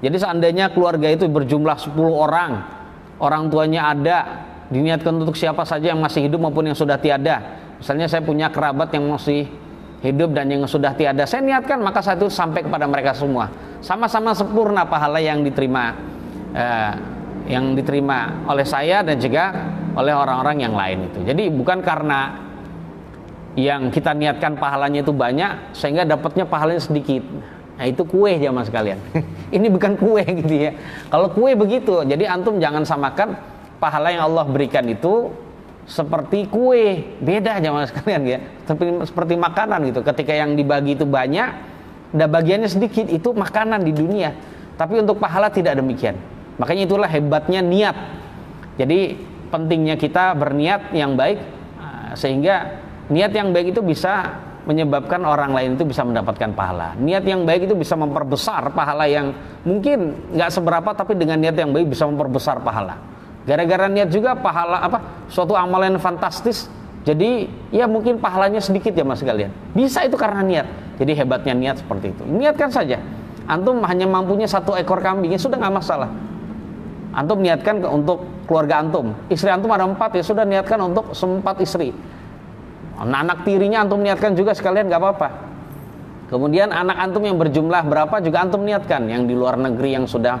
Jadi seandainya keluarga itu berjumlah 10 orang, orang tuanya ada, diniatkan untuk siapa saja yang masih hidup maupun yang sudah tiada. Misalnya saya punya kerabat yang masih hidup dan yang sudah tiada, saya niatkan, maka saat itu sampai kepada mereka semua. Sama-sama sempurna pahala yang diterima oleh saya dan juga oleh orang-orang yang lain itu. Jadi bukan karena yang kita niatkan pahalanya itu banyak sehingga dapatnya pahalanya sedikit. Nah itu kue jamaah sekalian. Ini bukan kue gitu ya. Kalau kue begitu, jadi antum jangan samakan pahala yang Allah berikan itu seperti kue. Beda jamaah sekalian ya. Seperti makanan gitu. Ketika yang dibagi itu banyak, dan bagiannya sedikit, itu makanan di dunia. Tapi untuk pahala tidak demikian. Makanya itulah hebatnya niat. Jadi pentingnya kita berniat yang baik, sehingga niat yang baik itu bisa menyebabkan orang lain itu bisa mendapatkan pahala. Niat yang baik itu bisa memperbesar pahala yang mungkin nggak seberapa, tapi dengan niat yang baik bisa memperbesar pahala. Gara-gara niat juga pahala suatu amalan fantastis, jadi ya mungkin pahalanya sedikit ya mas sekalian. Bisa itu karena niat. Jadi hebatnya niat seperti itu. Niatkan saja. Antum hanya mampunya 1 ekor kambing, ya sudah nggak masalah. Antum niatkan untuk keluarga antum. Istri antum ada 4, ya sudah niatkan untuk 4 istri. Anak tirinya antum niatkan juga sekalian, nggak apa-apa. Kemudian anak antum yang berjumlah berapa juga antum niatkan. Yang di luar negeri yang sudah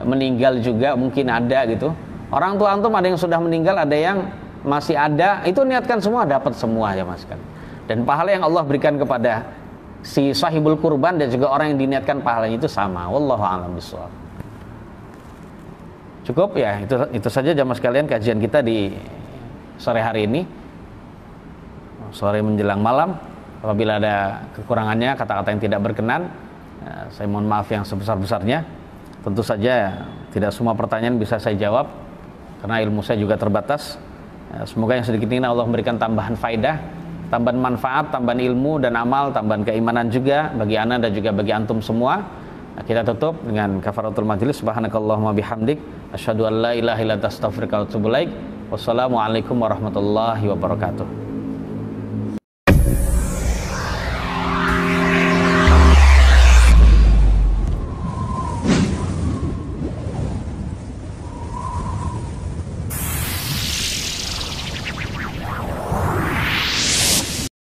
meninggal juga mungkin ada gitu. Orang tua antum ada yang sudah meninggal, ada yang masih ada, itu niatkan semua, dapat semua ya mas kan. Dan pahala yang Allah berikan kepada si sahibul kurban dan juga orang yang diniatkan pahalanya itu sama. Wallahu a'lam bishawab. Cukup ya, itu saja jamaah sekalian kajian kita di sore hari ini. Sore menjelang malam, apabila ada kekurangannya, kata-kata yang tidak berkenan, saya mohon maaf yang sebesar-besarnya. Tentu saja tidak semua pertanyaan bisa saya jawab karena ilmu saya juga terbatas. Semoga yang sedikit ini Allah memberikan tambahan faidah, tambahan manfaat, tambahan ilmu dan amal, tambahan keimanan juga bagi ana dan juga bagi antum semua. Kita tutup dengan kafaratul majlis. Subhanakallahumma bihamdik, asyhadu an la ilaha illa anta astaghfiruka wa atubu ilaik. Wassalamualaikum warahmatullahi wabarakatuh.